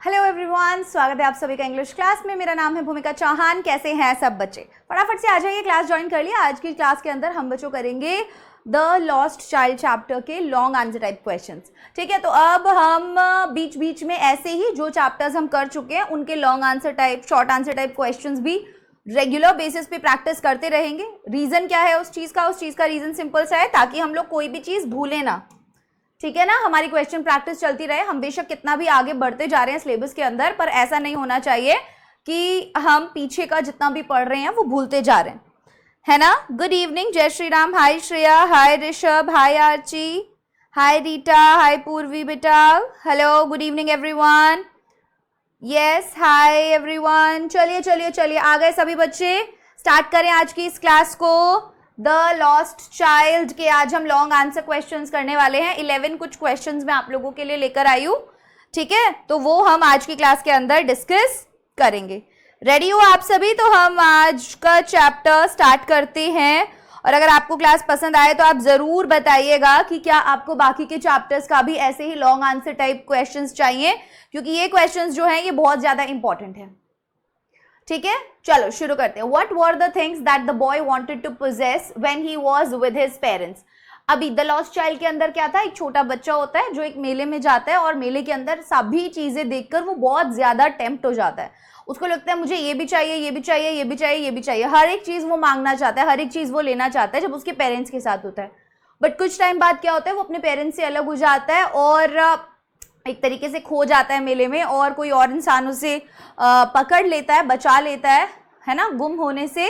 Hello everyone, स्वागत है आप सभी का इंग्लिश क्लास में। मेरा नाम है भूमिका चौहान। कैसे हैं सब बच्चे? फटाफट से आ जाइए, क्लास ज्वाइन कर लिया। आज की क्लास के अंदर हम बच्चों करेंगे द लॉस्ट चाइल्ड चैप्टर के लॉन्ग आंसर टाइप क्वेश्चंस। ठीक है, तो अब हम बीच बीच में ऐसे ही जो चैप्टर्स हम कर चुके हैं उनके long answer type, short answer type questions भी रेगुलर बेसिस पे प्रैक्टिस करते रहेंगे। रीजन क्या है उस चीज का रीजन सिंपल सा है, ताकि हम लोग कोई भी चीज भूले ना। ठीक है ना, हमारी क्वेश्चन प्रैक्टिस चलती रहे। हम बेशक कितना भी आगे बढ़ते जा रहे हैं सिलेबस के अंदर, पर ऐसा नहीं होना चाहिए कि हम पीछे का जितना भी पढ़ रहे हैं वो भूलते जा रहे हैं, है ना। गुड इवनिंग, जय श्री राम। हाय श्रेया, हाय ऋषभ, हाय आर्ची, हाय रीटा, हाय पूर्वी बेटा। Hello, good evening everyone. Yes, hi everyone. चलिए चलिए चलिए, आ गए सभी बच्चे। स्टार्ट करें आज की इस क्लास को। द लॉस्ट चाइल्ड के आज हम लॉन्ग आंसर क्वेश्चंस करने वाले हैं। 11 कुछ क्वेश्चंस मैं आप लोगों के लिए लेकर आई हूँ। ठीक है, तो वो हम आज की क्लास के अंदर डिस्कस करेंगे। रेडी हो आप सभी? तो हम आज का चैप्टर स्टार्ट करते हैं। और अगर आपको क्लास पसंद आए तो आप जरूर बताइएगा कि क्या आपको बाकी के चैप्टर्स का भी ऐसे ही लॉन्ग आंसर टाइप क्वेश्चंस चाहिए, क्योंकि ये क्वेश्चंस जो हैं ये बहुत ज्यादा इंपॉर्टेंट है। ठीक है, चलो शुरू करते हैं। What were the things that the boy wanted to possess when he was with his parents? अभी द लॉस्ट चाइल्ड के अंदर क्या था, एक छोटा बच्चा होता है जो एक मेले में जाता है और मेले के अंदर सभी चीजें देखकर वो बहुत ज्यादा टेम्प्ट हो जाता है। उसको लगता है मुझे ये भी चाहिए, ये भी चाहिए, ये भी चाहिए, ये भी चाहिए। हर एक चीज वो मांगना चाहता है, हर एक चीज वो लेना चाहता है जब उसके पेरेंट्स के साथ होता है। बट कुछ टाइम बाद क्या होता है, वो अपने पेरेंट्स से अलग हो जाता है और एक तरीके से खो जाता है मेले में, और कोई और इंसान उसे पकड़ लेता है, बचा लेता है ना, गुम होने से।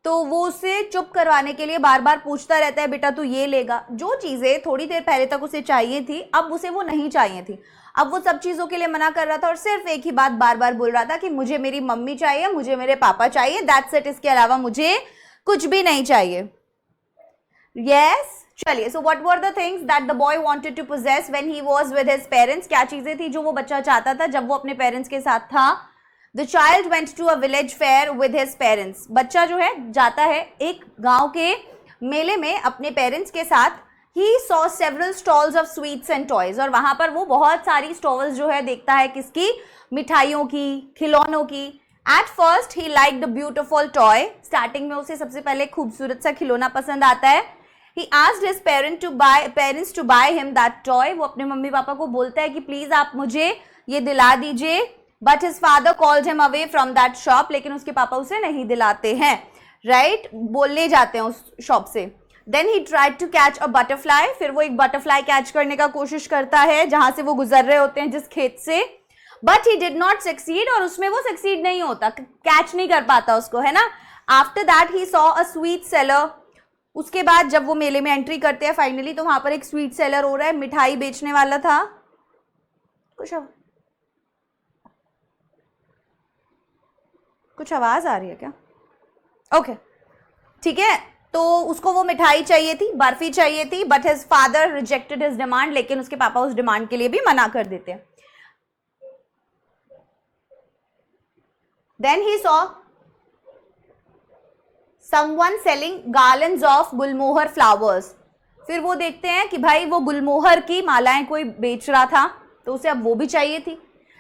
तो वो उसे चुप करवाने के लिए बार बार पूछता रहता है, बेटा तू ये लेगा। जो चीज़ें थोड़ी देर पहले तक उसे चाहिए थी, अब उसे वो नहीं चाहिए थी। अब वो सब चीज़ों के लिए मना कर रहा था और सिर्फ एक ही बात बार बार बोल रहा था कि मुझे मेरी मम्मी चाहिए, मुझे मेरे पापा चाहिए, दैट्स इट। इसके अलावा मुझे कुछ भी नहीं चाहिए। यस, चलिए। So what were the things that the boy wanted to possess when he was with his parents? क्या चीजें थी जो वो बच्चा चाहता था जब वो अपने पेरेंट्स के साथ था? The child went to a village fair with his parents. बच्चा जो है जाता है एक गांव के मेले में अपने पेरेंट्स के साथ। He saw several stalls of sweets and toys, और वहां पर वो बहुत सारी स्टॉल्स जो है देखता है, किसकी? मिठाइयों की, खिलौनों की। At first he liked a beautiful toy. Starting में उसे सबसे पहले खूबसूरत सा खिलौना पसंद आता है। He asked his parents to buy him that toy. वो अपने मम्मी पापा को बोलता है कि प्लीज आप मुझे ये दिला दीजिए। But his father called him away from that shop. लेकिन उसके पापा उसे नहीं दिलाते हैं, राइट? बोलने जाते हैं उस शॉप से। Then he tried to catch a butterfly. फिर वो एक बटरफ्लाई कैच करने का कोशिश करता है जहां से वो गुजर रहे होते हैं, जिस खेत से। But he did not succeed. और उसमें वो सक्सीड नहीं होता, कैच नहीं कर पाता उसको, है ना। After that he saw a sweet seller. उसके बाद जब वो मेले में एंट्री करते हैं फाइनली, तो वहां पर एक स्वीट सेलर हो रहा है, मिठाई बेचने वाला था। कुछ आवाज आ रही है क्या? ओके, ठीक है। तो उसको वो मिठाई चाहिए थी, बर्फी चाहिए थी। But his father rejected his demand. लेकिन उसके पापा उस डिमांड के लिए भी मना कर देते हैं। Then he saw someone selling garlands of gulmohar flowers. फिर वो देखते हैं कि भाई वो गुलमोहर की मालाएं कोई बेच रहा था, तो उसे अब वो भी चाहिए थी।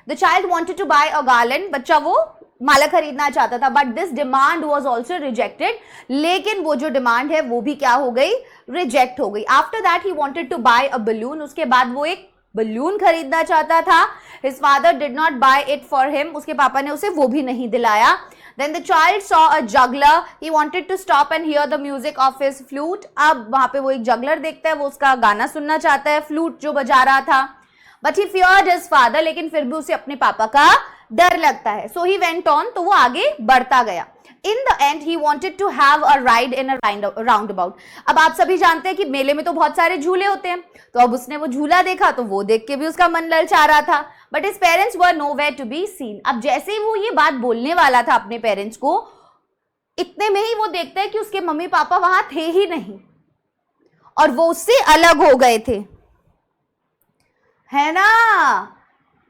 The child wanted to buy a garland. बच्चा वो माला खरीदना चाहता था, but this demand was also rejected. लेकिन वो जो डिमांड है वो भी क्या हो गई? रिजेक्ट हो गई। After that he wanted to buy a balloon. उसके बाद वो एक बलून खरीदना चाहता था। His father did not buy it for him. उसके पापा ने उसे वो भी नहीं दिलाया। Then the child saw a juggler. He wanted to stop and hear the music of his flute. अब वहां पे वो एक जगलर देखता है, वो उसका गाना सुनना चाहता है, फ्लूट जो बजा रहा था। But he feared his father. लेकिन फिर भी उसे अपने पापा का डर लगता है। So he went on. तो वो आगे बढ़ता गया। In the end, he wanted to have a ride in a roundabout. अब आप सभी जानते हैं कि मेले में तो बहुत सारे झूले होते हैं, तो अब उसने वो झूला देखा तो वो देख के भी उसका मन ललचा रहा था। But his parents were nowhere to be seen. अब जैसे ही वो ये बात बोलने वाला था अपने पेरेंट्स को, इतने में ही वो देखता है कि उसके मम्मी पापा वहां थे ही नहीं और वो उससे अलग हो गए थे, है ना।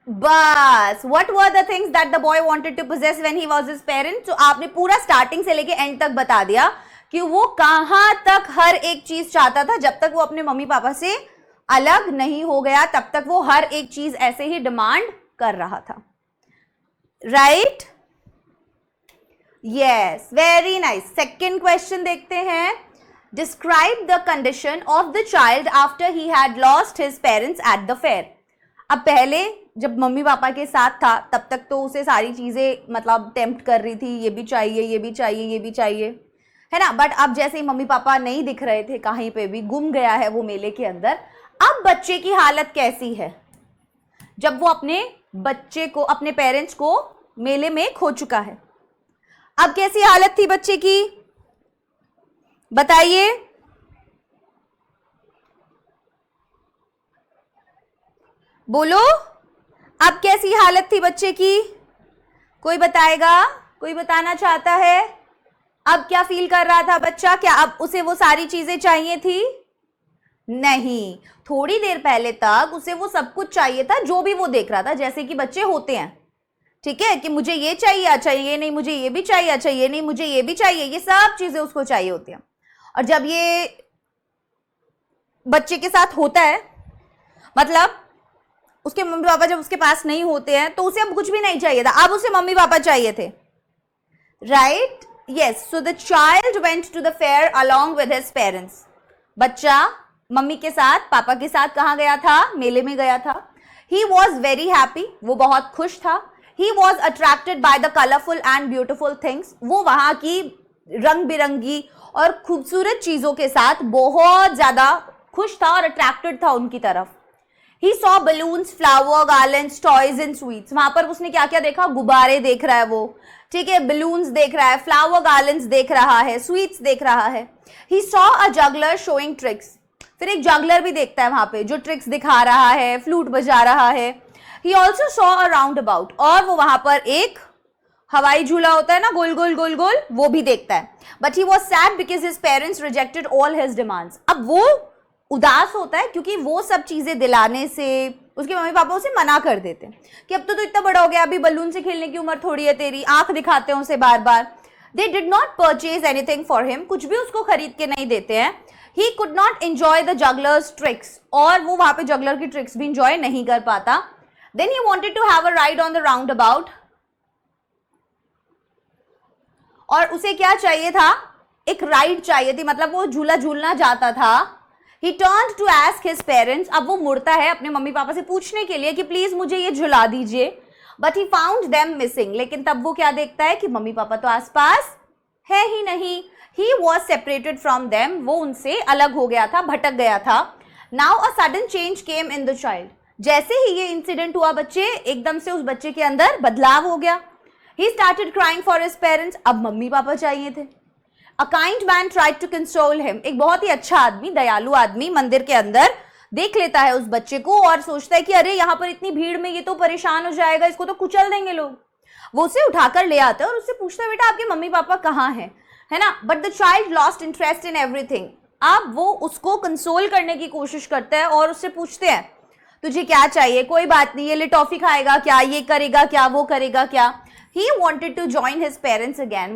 बस what were the things that the boy wanted to possess when he was his parents? तो आपने पूरा स्टार्टिंग से लेके एंड तक बता दिया कि वो कहां तक हर एक चीज चाहता था। जब तक वो अपने मम्मी पापा से अलग नहीं हो गया तब तक वो हर एक चीज ऐसे ही डिमांड कर रहा था। Right, yes, very nice. Second question देखते हैं। Describe the condition of the child after he had lost his parents at the fair. अब पहले जब मम्मी पापा के साथ था तब तक तो उसे सारी चीजें मतलब टेम्प्ट कर रही थी, ये भी चाहिए, ये भी चाहिए, ये भी चाहिए, है ना। बट अब जैसे ही मम्मी पापा नहीं दिख रहे थे कहीं पे भी, गुम गया है वो मेले के अंदर, अब बच्चे की हालत कैसी है जब वो अपने बच्चे को, अपने पेरेंट्स को मेले में खो चुका है। अब कैसी हालत थी बच्चे की, बताइए। बोलो, अब कैसी हालत थी बच्चे की? कोई बताएगा? कोई बताना चाहता है? अब क्या फील कर रहा था बच्चा? क्या अब उसे वो सारी चीजें चाहिए थी? नहीं, थोड़ी देर पहले तक उसे वो सब कुछ चाहिए था जो भी वो देख रहा था, जैसे कि बच्चे होते हैं, ठीक है, कि मुझे ये चाहिए, अच्छा ये नहीं, मुझे ये भी चाहिए, अच्छा ये नहीं, मुझे ये भी चाहिए, ये सब चीजें उसको चाहिए होती हैं। और जब ये बच्चे के साथ होता है, मतलब उसके मम्मी पापा जब उसके पास नहीं होते हैं, तो उसे अब कुछ भी नहीं चाहिए था, अब उसे मम्मी पापा चाहिए थे, right, yes. So the child went to the fair along with his parents. बच्चा मम्मी के साथ, पापा के साथ कहाँ गया था? मेले में गया था। ही वॉज वेरी हैप्पी, वो बहुत खुश था। He was attracted by the colourful and beautiful things, वो वहां की रंग बिरंगी और खूबसूरत चीजों के साथ बहुत ज्यादा खुश था और अट्रैक्टेड था उनकी तरफ। He saw balloons, flower garlands, toys and sweets. वहां पर उसने क्या क्या देखा? गुब्बारे देख रहा है वो, ठीक है, बलून्स देख रहा है, फ्लावर गार्लैंड्स देख रहा है, स्वीट्स देख रहा है। He saw a juggler showing tricks. फिर एक जगलर भी देखता है वहां पे जो ट्रिक्स दिखा रहा है, फ्लूट बजा रहा है। He also saw a roundabout. और वो वहां पर एक हवाई झूला होता है ना, गोल गोल गोल गोल, वो भी देखता है। But he was sad because his parents rejected all his demands. अब वो उदास होता है क्योंकि वो सब चीजें दिलाने से उसके मम्मी पापा उसे मना कर देते हैं कि अब तो इतना बड़ा हो गया, अभी बलून से खेलने की उम्र थोड़ी है तेरी, आंख दिखाते हैं उसे बार बार। They did not purchase anything for him, कुछ भी उसको खरीद के नहीं देते हैं। He could not enjoy the jugglers tricks, और वो वहां पे जगलर की ट्रिक्स भी एंजॉय नहीं कर पाता। Then he wanted to have a ride on the roundabout, और उसे क्या चाहिए था? एक राइड चाहिए थी, मतलब वो झूला झूलना चाहता था। He turned to ask his parents. अब वो मुड़ता है अपने मम्मी पापा से पूछने के लिए कि प्लीज मुझे ये झुला दीजिए। But he found them missing. लेकिन तब वो क्या देखता है कि मम्मी पापा तो आसपास है ही नहीं। He was separated from them. वो उनसे अलग हो गया था, भटक गया था। Now a sudden change came in the child. जैसे ही ये इंसिडेंट हुआ बच्चे, एकदम से उस बच्चे के अंदर बदलाव हो गया। He started crying for his parents. अब मम्मी पापा चाहिए थे। A kind man tried to console him. एक बहुत ही अच्छा आदमी, दयालु आदमी मंदिर के अंदर देख लेता है उस बच्चे को और सोचता है कि अरे यहाँ पर इतनी भीड़ में ये तो परेशान हो जाएगा, इसको तो कुचल देंगे लोग। वो उसे उठाकर ले आता है और उससे पूछता है बेटा आपके मम्मी पापा कहाँ हैं, है ना। But the child lost interest in everything. अब वो उसको कंसोल करने की कोशिश करता है और उससे पूछते हैं तुझे क्या चाहिए, कोई बात नहीं, ये ले टॉफी खाएगा क्या, ये करेगा क्या, वो करेगा क्या। He wanted to join his parents again.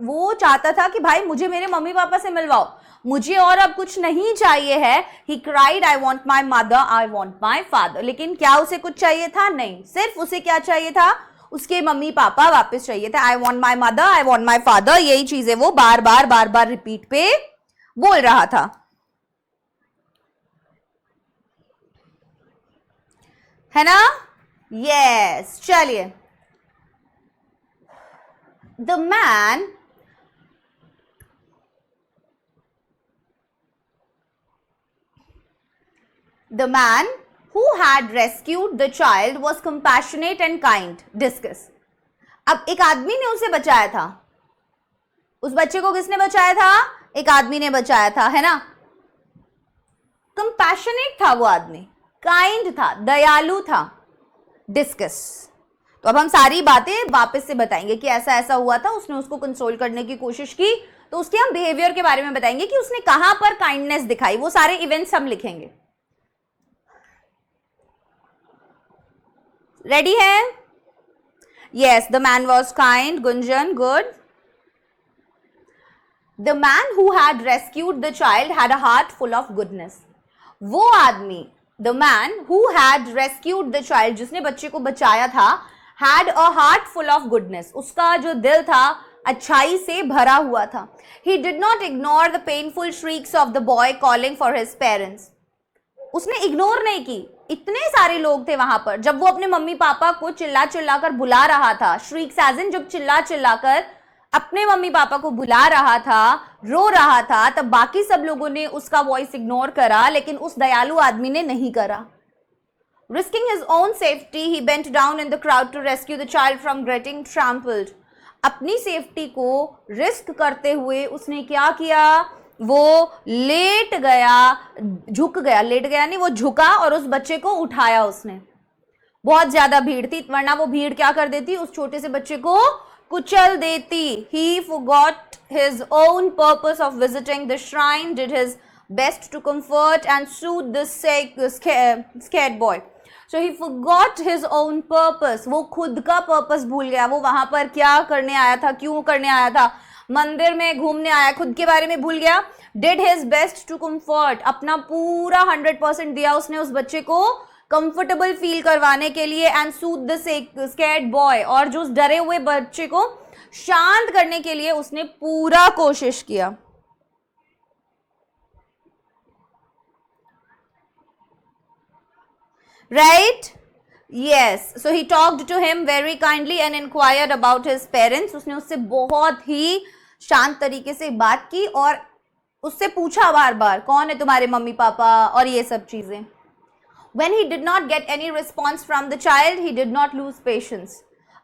वो चाहता था कि भाई मुझे मेरे मम्मी पापा से मिलवाओ, मुझे और अब कुछ नहीं चाहिए है। He cried, I want my mother, I want my father. लेकिन क्या उसे कुछ चाहिए था? नहीं, सिर्फ उसे क्या चाहिए था? उसके मम्मी पापा वापस चाहिए थे। I want my mother, I want my father. यही चीजें वो बार बार रिपीट पे बोल रहा था, है ना। यस, चलिए। The man who had rescued the child was compassionate and kind. Discuss. अब एक आदमी ने उसे बचाया था, उस बच्चे को किसने बचाया था? एक आदमी ने बचाया था, है ना। कंपैशनेट था वो आदमी, काइंड था, दयालु था। डिस्कस। तो अब हम सारी बातें वापस से बताएंगे कि ऐसा ऐसा हुआ था, उसने उसको कंसोल करने की कोशिश की, तो उसके हम बिहेवियर के बारे में बताएंगे कि उसने कहां पर काइंडनेस दिखाई, वो सारे इवेंट्स हम लिखेंगे। रेडी है? Yes, the man was kind, Gunjan, good. The man who had rescued the child had a heart full of goodness. वो आदमी, the man who had rescued the child, जिसने बच्चे को बचाया था, had a heart full of goodness, उसका जो दिल था अच्छाई से भरा हुआ था. He did not ignore the painful श्रीक्स of the boy calling for his parents. उसने इग्नोर नहीं की. इतने सारे लोग थे वहां पर जब वो अपने मम्मी पापा को चिल्ला चिल्ला कर बुला रहा था. श्रीक्स एज इन जब चिल्ला चिल्ला कर अपने मम्मी पापा को बुला रहा था, रो रहा था, तब बाकी सब लोगों ने उसका वॉइस इग्नोर करा, लेकिन उस दयालु आदमी ने नहीं करा. Risking his own safety, he bent down in the crowd to rescue the child from getting trampled. अपनी सेफ्टी को रिस्क करते हुए उसने क्या किया, वो लेट गया, झुक गया, लेट गया नहीं, वो झुका और उस बच्चे को उठाया उसने. बहुत ज्यादा भीड़ थी, वरना वो भीड़ क्या कर देती, उस छोटे से बच्चे को कुचल देती. He forgot his own purpose of visiting the shrine, did his best to comfort and soothe the scared boy. So he forgot his own purpose. वो खुद का पर्पस भूल गया. वो वहां पर क्या करने आया था, क्यों करने आया था, मंदिर में घूमने आया, खुद के बारे में भूल गया. Did his best to comfort, अपना पूरा 100% दिया उसने उस बच्चे को कंफर्टेबल फील करवाने के लिए. And soothe the scared boy, और जो उस डरे हुए बच्चे को शांत करने के लिए उसने पूरा कोशिश किया. Right? Yes. So he talked to him very kindly and inquired about his parents. उसने उससे बहुत ही शांत तरीके से बात की और उससे पूछा बार बार कौन है तुम्हारे मम्मी पापा और ये सब चीजें. When he did not get any response from the child, he did not lose patience.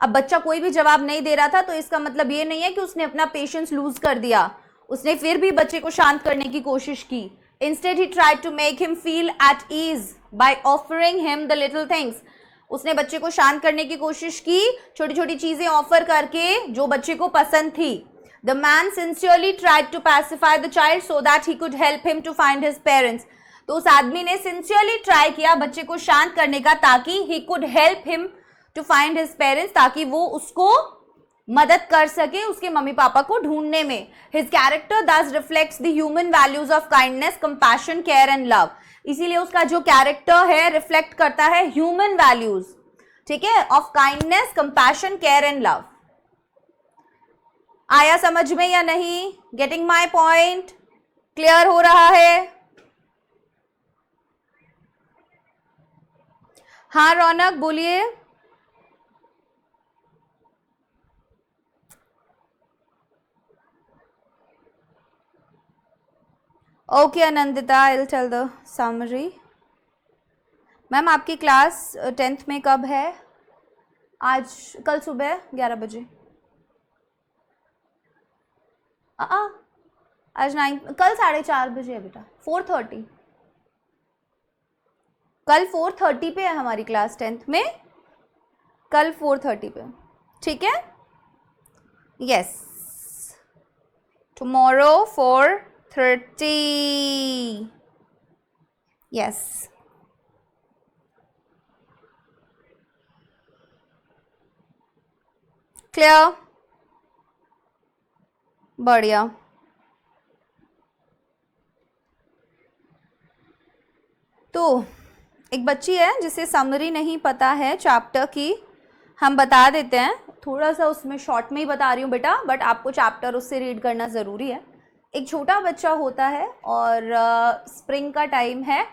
अब बच्चा कोई भी जवाब नहीं दे रहा था तो इसका मतलब ये नहीं है कि उसने अपना पेशेंस लूज कर दिया. उसने फिर भी बच्चे को शांत करने की कोशिश की. Instead, he tried to make him feel at ease by offering him the little things. उसने बच्चे को शांत करने की कोशिश की, छोटी छोटी चीजें ऑफर करके जो बच्चे को पसंद थी. The man sincerely tried to pacify the child so that he could help him to find his parents. तो उस आदमी ने सिंसियरली ट्राई किया बच्चे को शांत करने का, ताकि he could help him to find his parents, ताकि वो उसको मदद कर सके उसके मम्मी पापा को ढूंढने में. His character thus reflects the human values of kindness, compassion, care and love. इसीलिए उसका जो कैरेक्टर है रिफ्लेक्ट करता है ह्यूमन वैल्यूज, ठीक है, of kindness, compassion, care and love. आया समझ में या नहीं? Getting my point? क्लियर हो रहा है? हाँ रौनक बोलिए. Okay Anandita, I will tell the summary. Ma'am आपकी क्लास 10th में कब है? आज, कल सुबह 11 बजे. आज 9, कल 4:30 बजे है बेटा. 4:30, कल 4:30 पे है हमारी क्लास 10th में, कल 4:30 पे, ठीक है. Yes, tomorrow 4:30. यस, क्लियर, बढ़िया. तो एक बच्ची है जिसे समरी नहीं पता है चैप्टर की, हम बता देते हैं. थोड़ा सा उसमें शॉर्ट में ही बता रही हूँ बेटा, बट आपको चैप्टर उससे रीड करना ज़रूरी है. एक छोटा बच्चा होता है और स्प्रिंग का टाइम है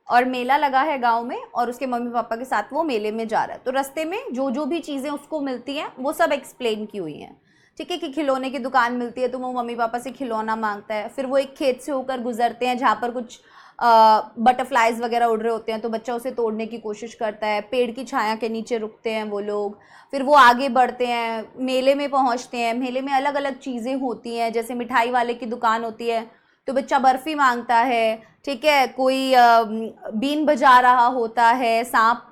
और मेला लगा है गांव में, और उसके मम्मी पापा के साथ वो मेले में जा रहा है. तो रास्ते में जो जो भी चीज़ें उसको मिलती हैं वो सब एक्सप्लेन की हुई हैं, ठीक है. कि खिलौने की दुकान मिलती है तो वो मम्मी पापा से खिलौना मांगता है. फिर वो एक खेत से होकर गुजरते हैं जहाँ पर कुछ बटरफ्लाइज वगैरह उड़ रहे होते हैं, तो बच्चा उसे तोड़ने की कोशिश करता है. पेड़ की छाया के नीचे रुकते हैं वो लोग. फिर वो आगे बढ़ते हैं, मेले में पहुंचते हैं. मेले में अलग अलग चीज़ें होती हैं, जैसे मिठाई वाले की दुकान होती है तो बच्चा बर्फ़ी मांगता है, ठीक है. कोई बीन बजा रहा होता है, सांप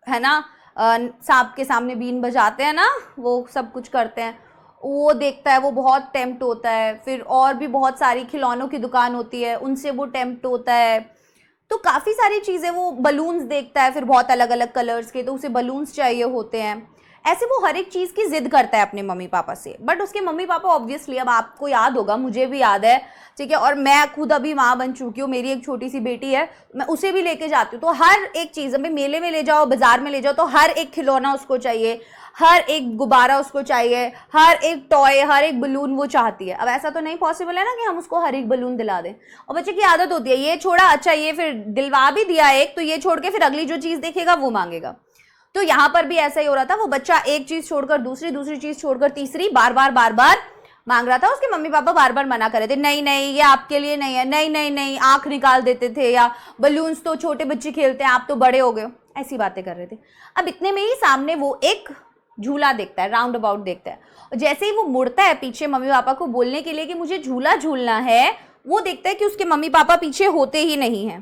है ना, सांप के सामने बीन बजाते हैं ना, वो सब कुछ करते हैं, वो देखता है, वो बहुत टेम्प्ट होता है. फिर और भी बहुत सारी खिलौनों की दुकान होती है, उनसे वो टेम्प्ट होता है. तो काफ़ी सारी चीज़ें, वो बलून्स देखता है फिर बहुत अलग अलग कलर्स के, तो उसे बलून्स चाहिए होते हैं. ऐसे वो हर एक चीज़ की ज़िद करता है अपने मम्मी पापा से. बट उसके मम्मी पापा ऑब्वियसली, अब आपको याद होगा, मुझे भी याद है, ठीक है, और मैं खुद अभी माँ बन चुकी हूँ, मेरी एक छोटी सी बेटी है, मैं उसे भी लेके जाती हूँ. तो हर एक चीज़, अभी मेले में ले जाओ, बाज़ार में ले जाओ, तो हर एक खिलौना उसको चाहिए, हर एक गुब्बारा उसको चाहिए, हर एक टॉय, हर एक बलून वो चाहती है। अब ऐसा तो नहीं पॉसिबल है ना कि हम उसको हर एक बलून दिला दें। और बच्चे की आदत होती है, ये छोड़ा, अच्छा ये फिर दिलवा भी दिया एक, तो ये छोड़ के फिर अगली जो चीज देखेगा वो मांगेगा। तो यहां पर भी ऐसा ही हो रहा था, वो बच्चा एक चीज छोड़कर दूसरी, दूसरी चीज छोड़कर तीसरी, बार बार मांग रहा था। उसके मम्मी पापा बार बार मना कर रहे थे, नहीं नहीं ये आपके लिए नहीं है, नहीं नहीं नहीं, आंख निकाल देते थे, या बलून्स तो छोटे बच्चे खेलते हैं, आप तो बड़े हो गए, ऐसी बातें कर रहे थे। अब इतने में ही सामने वो एक झूला देखता है, राउंड अबाउट देखता है, और जैसे ही वो मुड़ता है पीछे मम्मी पापा को बोलने के लिए कि मुझे झूला झूलना है, वो देखता है कि उसके मम्मी पापा पीछे होते ही नहीं है।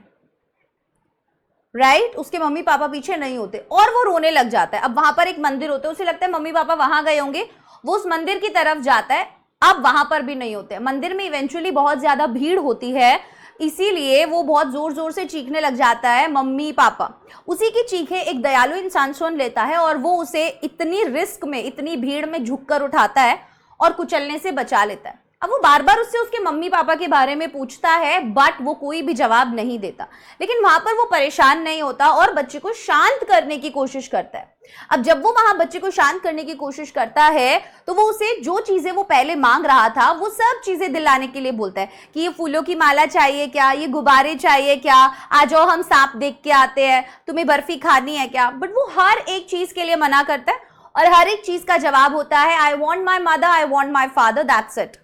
राइट, उसके मम्मी पापा पीछे नहीं होते और वो रोने लग जाता है। अब वहां पर एक मंदिर होता है, उसे लगता है मम्मी पापा वहां गए होंगे, वो उस मंदिर की तरफ जाता है, अब वहां पर भी नहीं होते। मंदिर में इवेंचुअली बहुत ज्यादा भीड़ होती है, इसीलिए वो बहुत जोर जोर से चीखने लग जाता है मम्मी पापा। उसी की चीखें एक दयालु इंसान सुन लेता है और वो उसे इतनी रिस्क में, इतनी भीड़ में झुककर उठाता है और कुचलने से बचा लेता है। अब वो बार बार उससे उसके मम्मी पापा के बारे में पूछता है, बट वो कोई भी जवाब नहीं देता। लेकिन वहां पर वो परेशान नहीं होता और बच्चे को शांत करने की कोशिश करता है। अब जब वो वहां बच्चे को शांत करने की कोशिश करता है, तो वो उसे जो चीजें वो पहले मांग रहा था वो सब चीजें दिलाने के लिए बोलता है कि ये फूलों की माला चाहिए क्या, ये गुब्बारे चाहिए क्या, आ जाओ हम सांप देख के आते हैं, तुम्हें बर्फी खानी है क्या। बट वो हर एक चीज के लिए मना करता है और हर एक चीज का जवाब होता है, I want my mother, I want my father, that's it.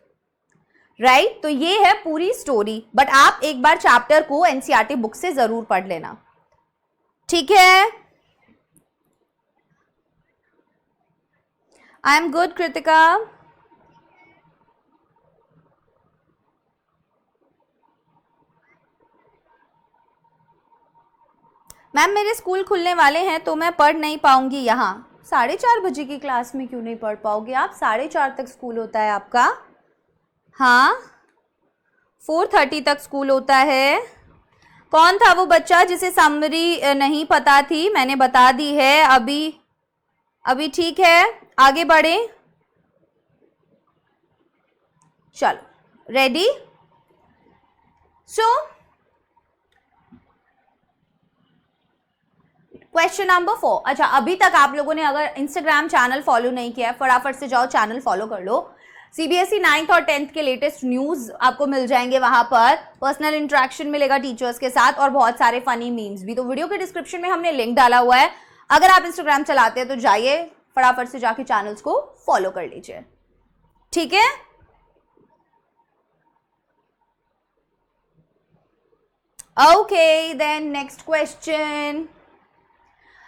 Right, तो ये है पूरी स्टोरी। बट आप एक बार चैप्टर को एनसीईआरटी बुक से जरूर पढ़ लेना, ठीक है। I am good Kritika. Ma'am मेरे स्कूल खुलने वाले हैं तो मैं पढ़ नहीं पाऊंगी यहाँ। 4:30 बजे की क्लास में क्यों नहीं पढ़ पाओगे आप? 4:30 तक स्कूल होता है आपका। हाँ, 4:30 तक स्कूल होता है। कौन था वो बच्चा जिसे समरी नहीं पता थी? मैंने बता दी है अभी ठीक है, आगे बढ़े। चलो रेडी। So question number 4। अच्छा, अभी तक आप लोगों ने अगर इंस्टाग्राम चैनल फॉलो नहीं किया है, फटाफट से जाओ चैनल फॉलो कर लो। सीबीएसई 9th और 10th के लेटेस्ट न्यूज आपको मिल जाएंगे वहां पर, पर्सनल इंटरेक्शन मिलेगा टीचर्स के साथ और बहुत सारे फनी मीम्स भी। तो वीडियो के डिस्क्रिप्शन में हमने लिंक डाला हुआ है, अगर आप इंस्टाग्राम चलाते हैं तो जाइए फटाफट से जाके चैनल्स को फॉलो कर लीजिए, ठीक है। Okay, then next question.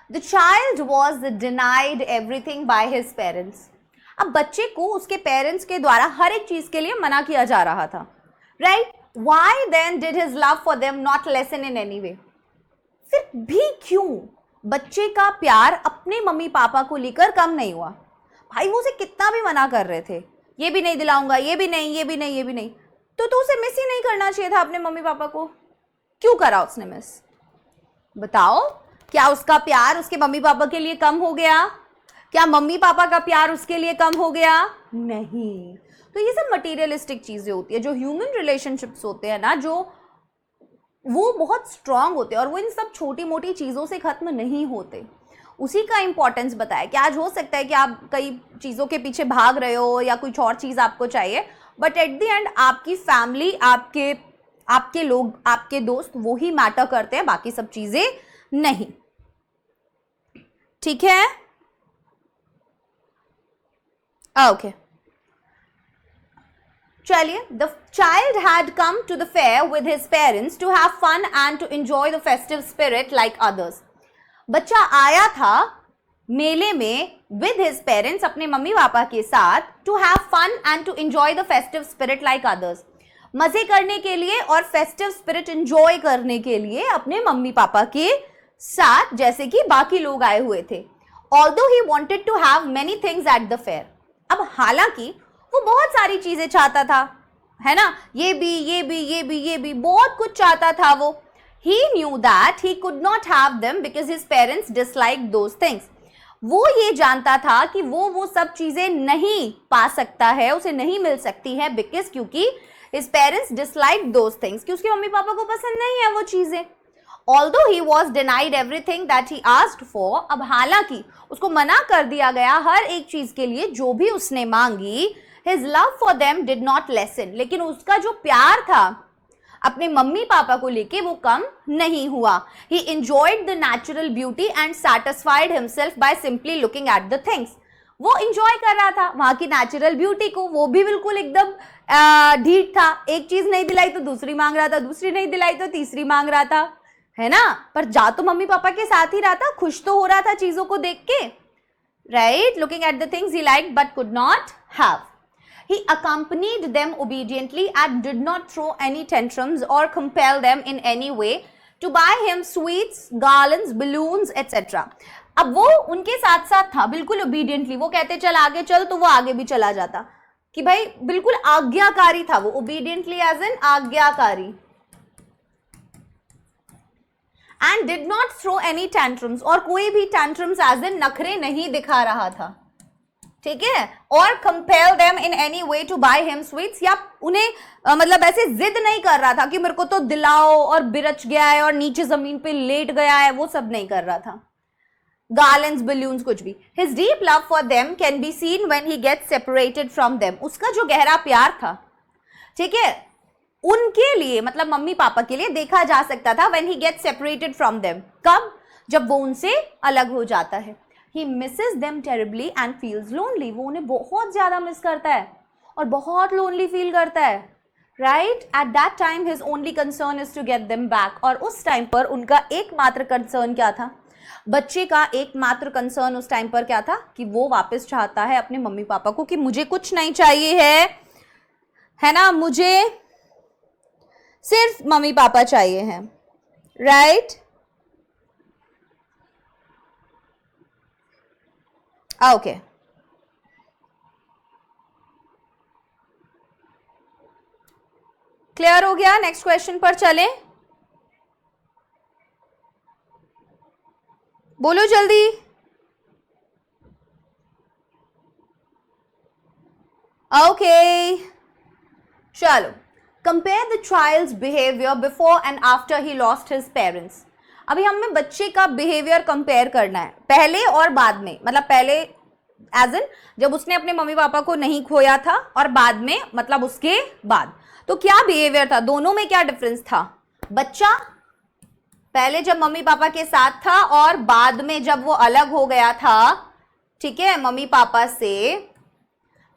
The child was denied everything by his parents. अब बच्चे को उसके पेरेंट्स के द्वारा हर एक चीज के लिए मना किया जा रहा था, right. Why then did his love for them not lessen in any way? फिर भी क्यों बच्चे का प्यार अपने मम्मी पापा को लेकर कम नहीं हुआ? भाई वो उसे कितना भी मना कर रहे थे, ये भी नहीं दिलाऊंगा, ये भी नहीं, ये भी नहीं, ये भी नहीं, तो उसे मिस ही नहीं करना चाहिए था अपने मम्मी पापा को। क्यों करा उसने मिस? बताओ, क्या उसका प्यार उसके मम्मी पापा के लिए कम हो गया? क्या मम्मी पापा का प्यार उसके लिए कम हो गया? नहीं। तो ये सब मटीरियलिस्टिक चीजें होती है। जो ह्यूमन रिलेशनशिप्स होते हैं ना, जो वो बहुत स्ट्रांग होते हैं और वो इन सब छोटी मोटी चीजों से खत्म नहीं होते। उसी का इंपॉर्टेंस बताया कि आज हो सकता है कि आप कई चीजों के पीछे भाग रहे हो या कुछ और चीज आपको चाहिए, बट एट द एंड आपकी फैमिली, आपके लोग, आपके दोस्त, वो ही मैटर करते हैं, बाकी सब चीजें नहीं, ठीक है। ओके, चलिए। The child had come to the fair with his parents to have fun and to enjoy the festive spirit like others. बच्चा आया था मेले में विद हिज पेरेंट्स, अपने मम्मी पापा के साथ, to have fun and to enjoy the festive spirit like others, मजे करने के लिए और फेस्टिव स्पिरिट एंजॉय करने के लिए अपने मम्मी पापा के साथ, जैसे कि बाकी लोग आए हुए थे। Although he wanted to have many things at the fair. अब हालांकि वो बहुत सारी चीजें चाहता था, है ना, ये भी, ये भी, ये भी, ये भी, बहुत कुछ चाहता था वो। He knew that he could not have them because his parents disliked those things. वो ये जानता था कि वो सब चीजें नहीं पा सकता है, उसे नहीं मिल सकती है, बिकॉज क्योंकि his parents disliked those things, कि उसके मम्मी पापा को पसंद नहीं है वो चीजें। Although he was denied everything that he asked for, अब हालांकि उसको मना कर दिया गया हर एक चीज के लिए जो भी उसने मांगी, his love for them did not lessen, लेकिन उसका जो प्यार था अपने मम्मी पापा को लेके वो कम नहीं हुआ. He enjoyed the natural beauty and satisfied himself by simply looking at the things. वो इंजॉय कर रहा था वहां की नेचुरल ब्यूटी को, वो भी बिल्कुल एकदम ढीठ था. एक चीज नहीं दिलाई तो दूसरी मांग रहा था, दूसरी नहीं दिलाई तो तीसरी मांग रहा था, है ना. पर जा तो मम्मी पापा के साथ ही रहा था, खुश तो हो रहा था चीजों को देख के, right. Looking at the things he liked but could not have. He accompanied them obediently and did not throw any tantrums or compel them in any way to buy him sweets, garlands, balloons, etc. अब वो उनके साथ साथ था बिल्कुल obediently. वो कहते चल आगे चल तो वो आगे भी चला जाता, कि भाई बिल्कुल आज्ञाकारी था वो. obediently as in आज्ञाकारी. And did not throw any tantrums, और कोई भी tantrums as in नखरे नहीं दिखा रहा था, ठीक है. और compel them in any way to buy him sweets, या उन्हें मतलब ऐसे जिद नहीं कर रहा था कि मेरे को तो दिलाओ और बिरच गया है और नीचे जमीन पे लेट गया है, वो सब नहीं कर रहा था. गार्लैंड्स, बलून्स, कुछ भी. His deep love for them can be seen when he gets separated from them. उसका जो गहरा प्यार था, ठीक है, उनके लिए मतलब मम्मी पापा के लिए देखा जा सकता था when he gets separated from them. कब? जब वो उनसे अलग हो जाता है. He misses them terribly and feels lonely. वो उन्हें बहुत ज़्यादा मिस करता है और बहुत lonely feel करता है, right? At that time his only concern is to get them back. और उस टाइम पर उनका एकमात्र concern क्या था? बच्चे का एकमात्र concern उस टाइम पर क्या था? कि वो वापस चाहता है अपने मम्मी पापा को कि मुझे कुछ नहीं चाहिए है ना, मुझे सिर्फ मम्मी पापा चाहिए हैं, right? ओके, क्लियर हो गया. नेक्स्ट क्वेश्चन पर चलें. बोलो जल्दी. ओके, चलो. Compare the child's behaviour before and after he lost his parents. अभी हमें बच्चे का बिहेवियर कंपेयर करना है पहले और बाद में. मतलब पहले एज इन जब उसने अपने मम्मी पापा को नहीं खोया था, और बाद में मतलब उसके बाद. तो क्या बिहेवियर था, दोनों में क्या डिफरेंस था? बच्चा पहले जब मम्मी पापा के साथ था और बाद में जब वो अलग हो गया था, ठीक है, मम्मी पापा से.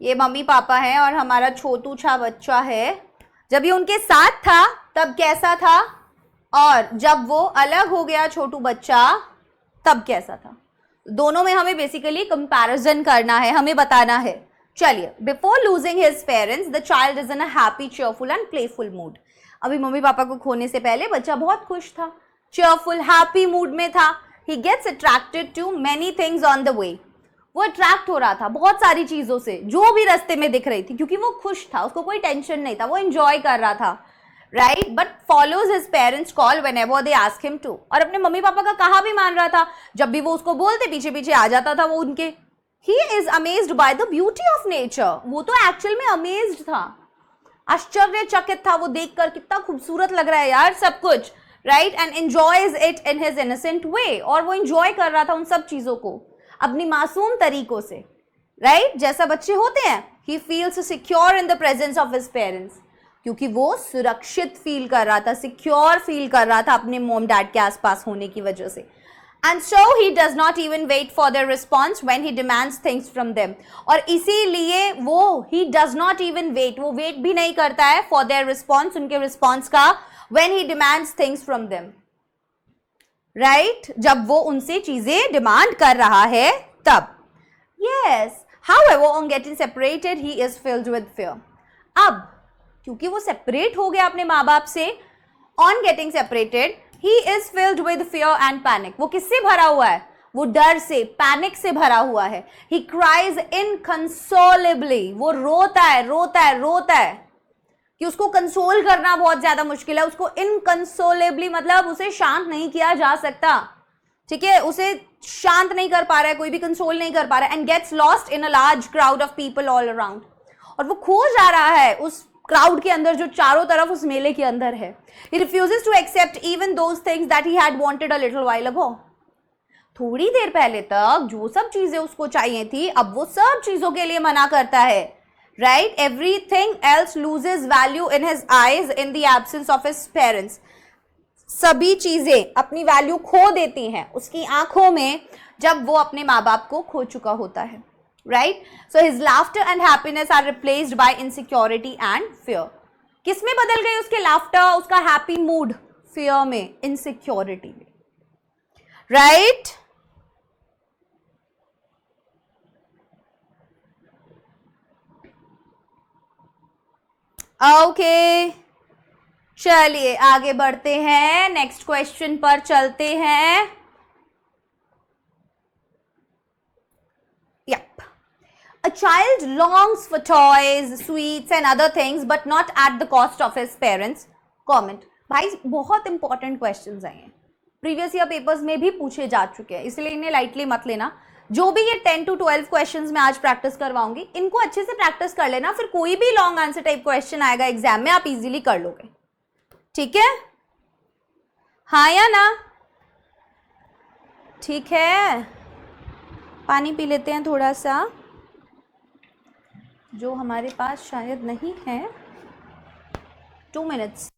ये मम्मी पापा हैं और हमारा छोटू सा बच्चा है. जब ये उनके साथ था तब कैसा था, और जब वो अलग हो गया छोटू बच्चा तब कैसा था. दोनों में हमें बेसिकली कंपैरिजन करना है, हमें बताना है. चलिए. Before losing his parents the child is in a happy, cheerful and playful mood. अभी मम्मी पापा को खोने से पहले बच्चा बहुत खुश था, चेयरफुल, हैप्पी मूड में था. He gets attracted to many things on the way. वो अट्रैक्ट हो रहा था बहुत सारी चीजों से जो भी रास्ते में दिख रही थी, क्योंकि वो खुश था, उसको कोई टेंशन नहीं था, वो एंजॉय कर रहा था, right. But follows his parents call whenever they ask him to. और अपने मम्मी पापा का कहा भी मान रहा था, जब भी वो उसको बोलते पीछे पीछे आ जाता था वो उनके. He is amazed by the beauty of nature. वो तो एक्चुअल में अमेज्ड था, आश्चर्यचकित था वो देखकर, कितना खूबसूरत लग रहा है यार सब कुछ, right. And enjoys it in his innocent way. और वो एंजॉय कर रहा था उन सब चीजों को अपनी मासूम तरीकों से, राइट, जैसा बच्चे होते हैं. He feels secure in the presence of his parents, क्योंकि वो सुरक्षित फील कर रहा था, सिक्योर फील कर रहा था अपने मॉम डैड के आसपास होने की वजह से. And so he does not even wait for their response when he demands things from them. और इसीलिए वो he does not even wait, वो वेट भी नहीं करता है फॉर देयर रिस्पॉन्स, उनके रिस्पॉन्स का, when he demands things from them, right, जब वो उनसे चीजें डिमांड कर रहा है तब. Yes. However on getting separated he is filled with fear. अब क्योंकि वो सेपरेट हो गया अपने माँ बाप से, on getting separated he is filled with fear and panic. वो किससे भरा हुआ है? वो डर से, पैनिक से भरा हुआ है. He cries inconsolably. वो रोता है रोता है रोता है कि उसको कंसोल करना बहुत ज्यादा मुश्किल है. उसको इनकंसोलेबली मतलब उसे शांत नहीं किया जा सकता, ठीक है, उसे शांत नहीं कर पा रहा है, कोई भी कंसोल नहीं कर पा रहा है. And gets lost in a large crowd of people all around. और वो खो जा रहा है उस क्राउड के अंदर जो चारों तरफ उस मेले के अंदर है. He refuses to accept even those things that he had wanted a little while ago. थोड़ी देर पहले तक जो सब चीजें उसको चाहिए थी, अब वो सब चीजों के लिए मना करता है. Right? Everything else loses value in his eyes in the absence of his parents. सभी चीजें अपनी वैल्यू खो देती हैं उसकी आंखों में जब वो अपने माँ बाप को खो चुका होता है. Right? So his laughter and happiness are replaced by insecurity and fear. किस में बदल गई उसके लाफ्टर, उसका हैप्पी मूड? फियर में, इनसिक्योरिटी में. राइट? ओके, चलिए आगे बढ़ते हैं, नेक्स्ट क्वेश्चन पर चलते हैं. Yep. A child longs for toys, sweets and other things but not at the cost of his parents. Comment. भाई बहुत इंपॉर्टेंट क्वेश्चंस आए हैं, प्रीवियस ईयर पेपर्स में भी पूछे जा चुके हैं, इसलिए इन्हें लाइटली मत लेना. जो भी ये 10 to 12 क्वेश्चंस मैं आज प्रैक्टिस करवाऊंगी, इनको अच्छे से प्रैक्टिस कर लेना, फिर कोई भी लॉन्ग आंसर टाइप क्वेश्चन आएगा एग्जाम में आप इजीली कर लोगे. ठीक है? हाँ या ना? ठीक है, पानी पी लेते हैं थोड़ा सा, जो हमारे पास शायद नहीं है. 2 minutes.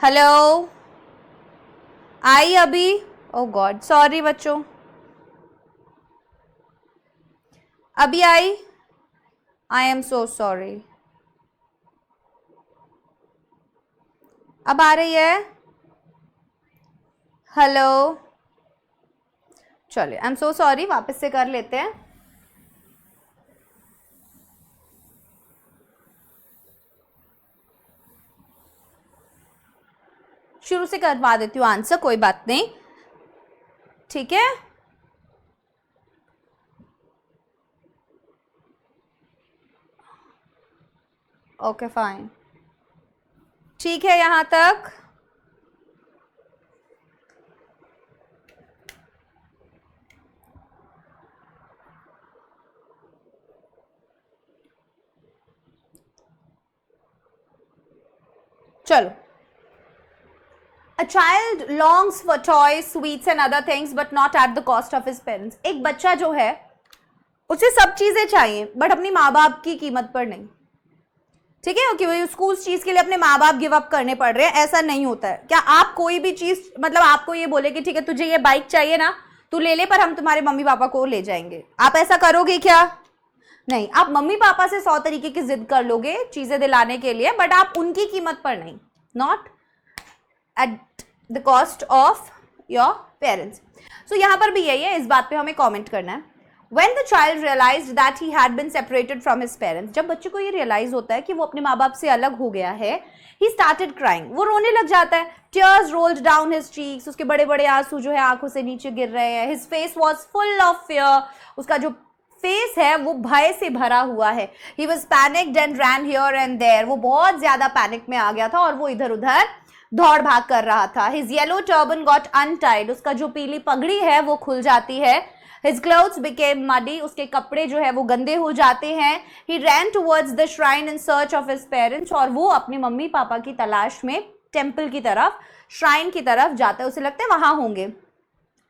हेलो, आई अभी? ओ गॉड, सॉरी बच्चों, अभी आई? I am so sorry. अब आ रही है? हेलो, चलिए, आई एम सो सॉरी, वापस से कर लेते हैं. शुरू से करवा देती हूँ आंसर, कोई बात नहीं, ठीक है। ओके फाइन, ठीक है यहां तक। चलो, A child longs for toys, sweets and other things but not at the cost of his parents. एक बच्चा जो है उसे सब चीजें चाहिए बट अपनी माँ बाप की कीमत पर नहीं, ठीक है, कि भाई उसको उस चीज के लिए अपने माँ बाप गिव अप करने पड़ रहे हैं, ऐसा नहीं होता है। क्या आप कोई भी चीज, मतलब आपको ये बोले कि ठीक है तुझे ये बाइक चाहिए ना, तू ले ले पर हम तुम्हारे मम्मी पापा को ले जाएंगे, आप ऐसा करोगे क्या? नहीं, आप मम्मी पापा से 100 तरीके की जिद कर लोगे चीजें दिलाने के लिए बट आप उनकी कीमत पर नहीं, not at the cost of your parents. So यहां पर भी यही है, इस बात पे हमें कमेंट करना है। When the child realized that he had been separated from his parents, जब बच्चे को ये रियलाइज होता है कि वो अपने माँ बाप से अलग हो गया है, he started crying, वो रोने लग जाता है। Tears rolled down his cheeks, उसके बड़े बड़े आंसू जो है आंखों से नीचे गिर रहे हैं। His face was full of fear, उसका जो फेस है वो भय से भरा हुआ है। He was panicked and ran here and there, वो बहुत ज्यादा पैनिक में आ गया था और वो इधर उधर दौड़ भाग कर रहा था। His yellow turban got untied, उसका जो पीली पगड़ी है वो खुल जाती है। His clothes became muddy, उसके कपड़े जो है वो गंदे हो जाते हैं। He ran towards the shrine in search of his parents, और वो अपनी मम्मी पापा की तलाश में टेम्पल की तरफ, श्राइन की तरफ जाता है, उसे लगता है वहां होंगे।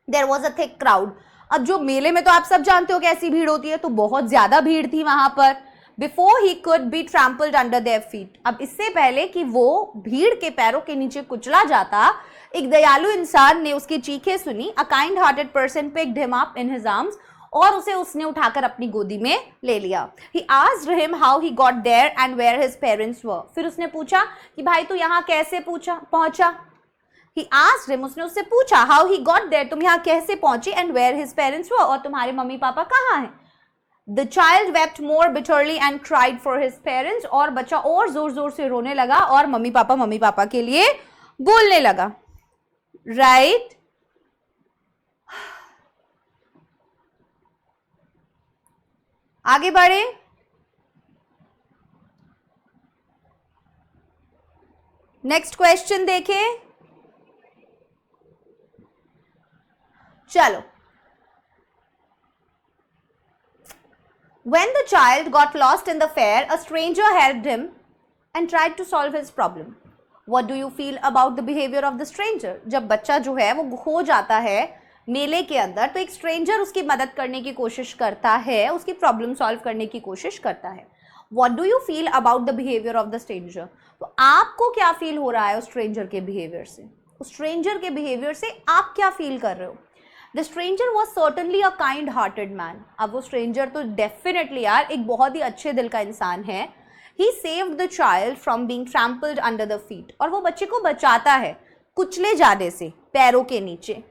There was a thick crowd, अब जो मेले में तो आप सब जानते हो कैसी भीड़ होती है, तो बहुत ज्यादा भीड़ थी वहां पर। Before he could be trampled under their feet, अब इससे पहले कि वो भीड़ के पैरों के नीचे कुचला जाता, एक दयालु इंसान ने उसकी चीखें सुनी। A kind-hearted person picked him up in his arms, और उसे उसने उठाकर अपनी गोदी में ले लिया। He asked him how he got there and where his parents were, फिर उसने पूछा कि भाई तू यहाँ कैसे पहुंचा। He asked him, उसने उससे पूछा how he got there, तुम यहाँ कैसे पहुंचे, and where his parents were, और तुम्हारे मम्मी पापा कहाँ हैं। The child wept more bitterly and cried for his parents, और बच्चा और जोर जोर से रोने लगा और मम्मी पापा के लिए बोलने लगा। राइट, आगे बढ़े। नेक्स्ट क्वेश्चन देखें। चलो, When the child got lost in the fair, a stranger helped him and tried to solve his problem. What do you feel about the behavior of the stranger? जब बच्चा जो है वो खो जाता है मेले के अंदर, तो एक स्ट्रेंजर उसकी मदद करने की कोशिश करता है, उसकी प्रॉब्लम सॉल्व करने की कोशिश करता है। What do you feel about the behavior of the stranger? तो आपको क्या फील हो रहा है उस स्ट्रेंजर के बिहेवियर से? उस स्ट्रेंजर के बिहेवियर से आप क्या फील कर रहे हो? The stranger was certainly a kind-hearted man. अब वो stranger तो definitely यार एक बहुत ही अच्छे दिल का इंसान है। He saved the child from being trampled under the feet, और वो बच्चे को बचाता है कुचले जाने से पैरों के नीचे।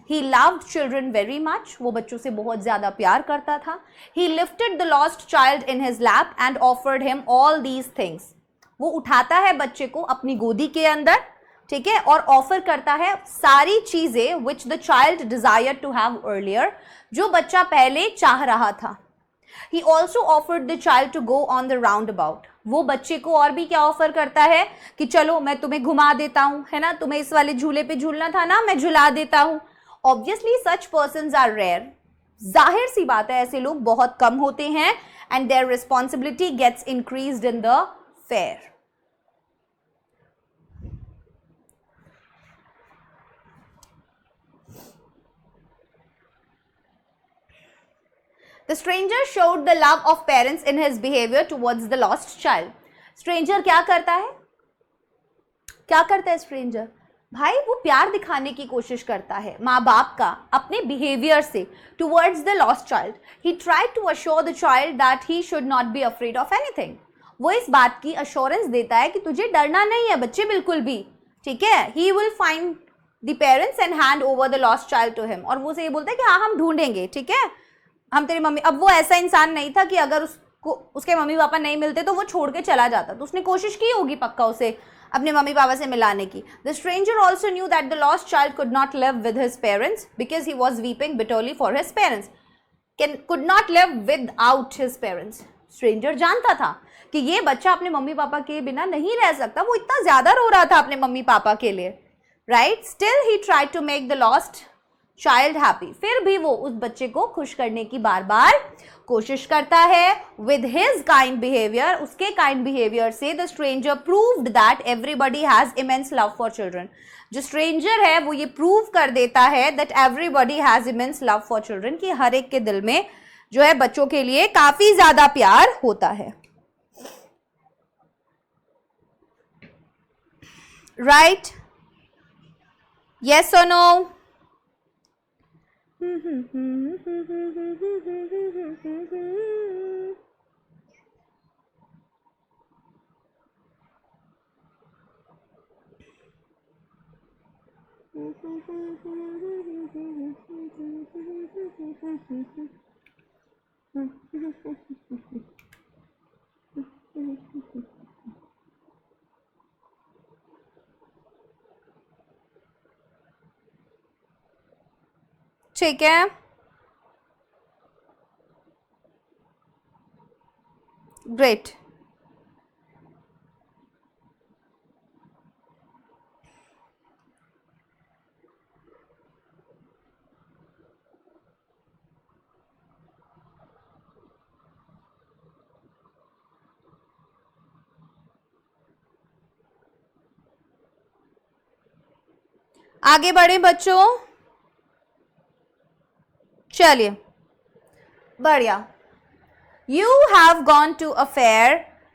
He loved children very much, वो बच्चों से बहुत ज़्यादा प्यार करता था। He lifted the lost child in his lap and offered him all these things. वो उठाता है बच्चे को अपनी गोदी के अंदर, ठीक है, और ऑफर करता है सारी चीजें which the child desired to have earlier, जो बच्चा पहले चाह रहा था। He also offered the child to go on the roundabout. वो बच्चे को और भी क्या ऑफर करता है कि चलो मैं तुम्हें घुमा देता हूँ, है ना, तुम्हें इस वाले झूले पे झूलना था ना, मैं झुला देता हूँ। Obviously such persons are rare. जाहिर सी बात है ऐसे लोग बहुत कम होते हैं, and their responsibility gets increased in the fair. The stranger showed the love of parents in his behavior towards the lost child. Stranger क्या करता है? क्या करता है stranger? भाई वो प्यार दिखाने की कोशिश करता है माँ बाप का अपने behavior से towards the lost child. He tried to assure the child that he should not be afraid of anything. वो इस बात की assurance देता है कि तुझे डरना नहीं है बच्चे बिल्कुल भी, ठीक है। He will find the parents and hand over the lost child to him. और वो उसे ये बोलता है कि हाँ हम ढूंढेंगे, ठीक है, हम तेरी मम्मी। अब वो ऐसा इंसान नहीं था कि अगर उसके मम्मी पापा नहीं मिलते तो वो छोड़ के चला जाता, तो उसने कोशिश की होगी पक्का उसे अपने मम्मी पापा से मिलाने की. The stranger also knew that the lost child could not live with his parents because he was weeping bitterly for his parents. Could not live without his parents. Stranger जानता था कि ये बच्चा अपने मम्मी पापा के बिना नहीं रह सकता, वो इतना ज्यादा रो रहा था अपने मम्मी पापा के लिए, right. Still he tried to make the lost child happy. फिर भी वो उस बच्चे को खुश करने की बार बार कोशिश करता है. विद हिज काइंड बिहेवियर, उसके काइंड बिहेवियर से the stranger proved that everybody has immense love for children. जो स्ट्रेंजर है वो ये प्रूव कर देता है that everybody has immense love for children, कि हर एक के दिल में जो है बच्चों के लिए काफी ज्यादा प्यार होता है, राइट. यस और नो? ठीक है, ग्रेट. आगे बढ़े बच्चों, चलिए बढ़िया. You have gone to a fair.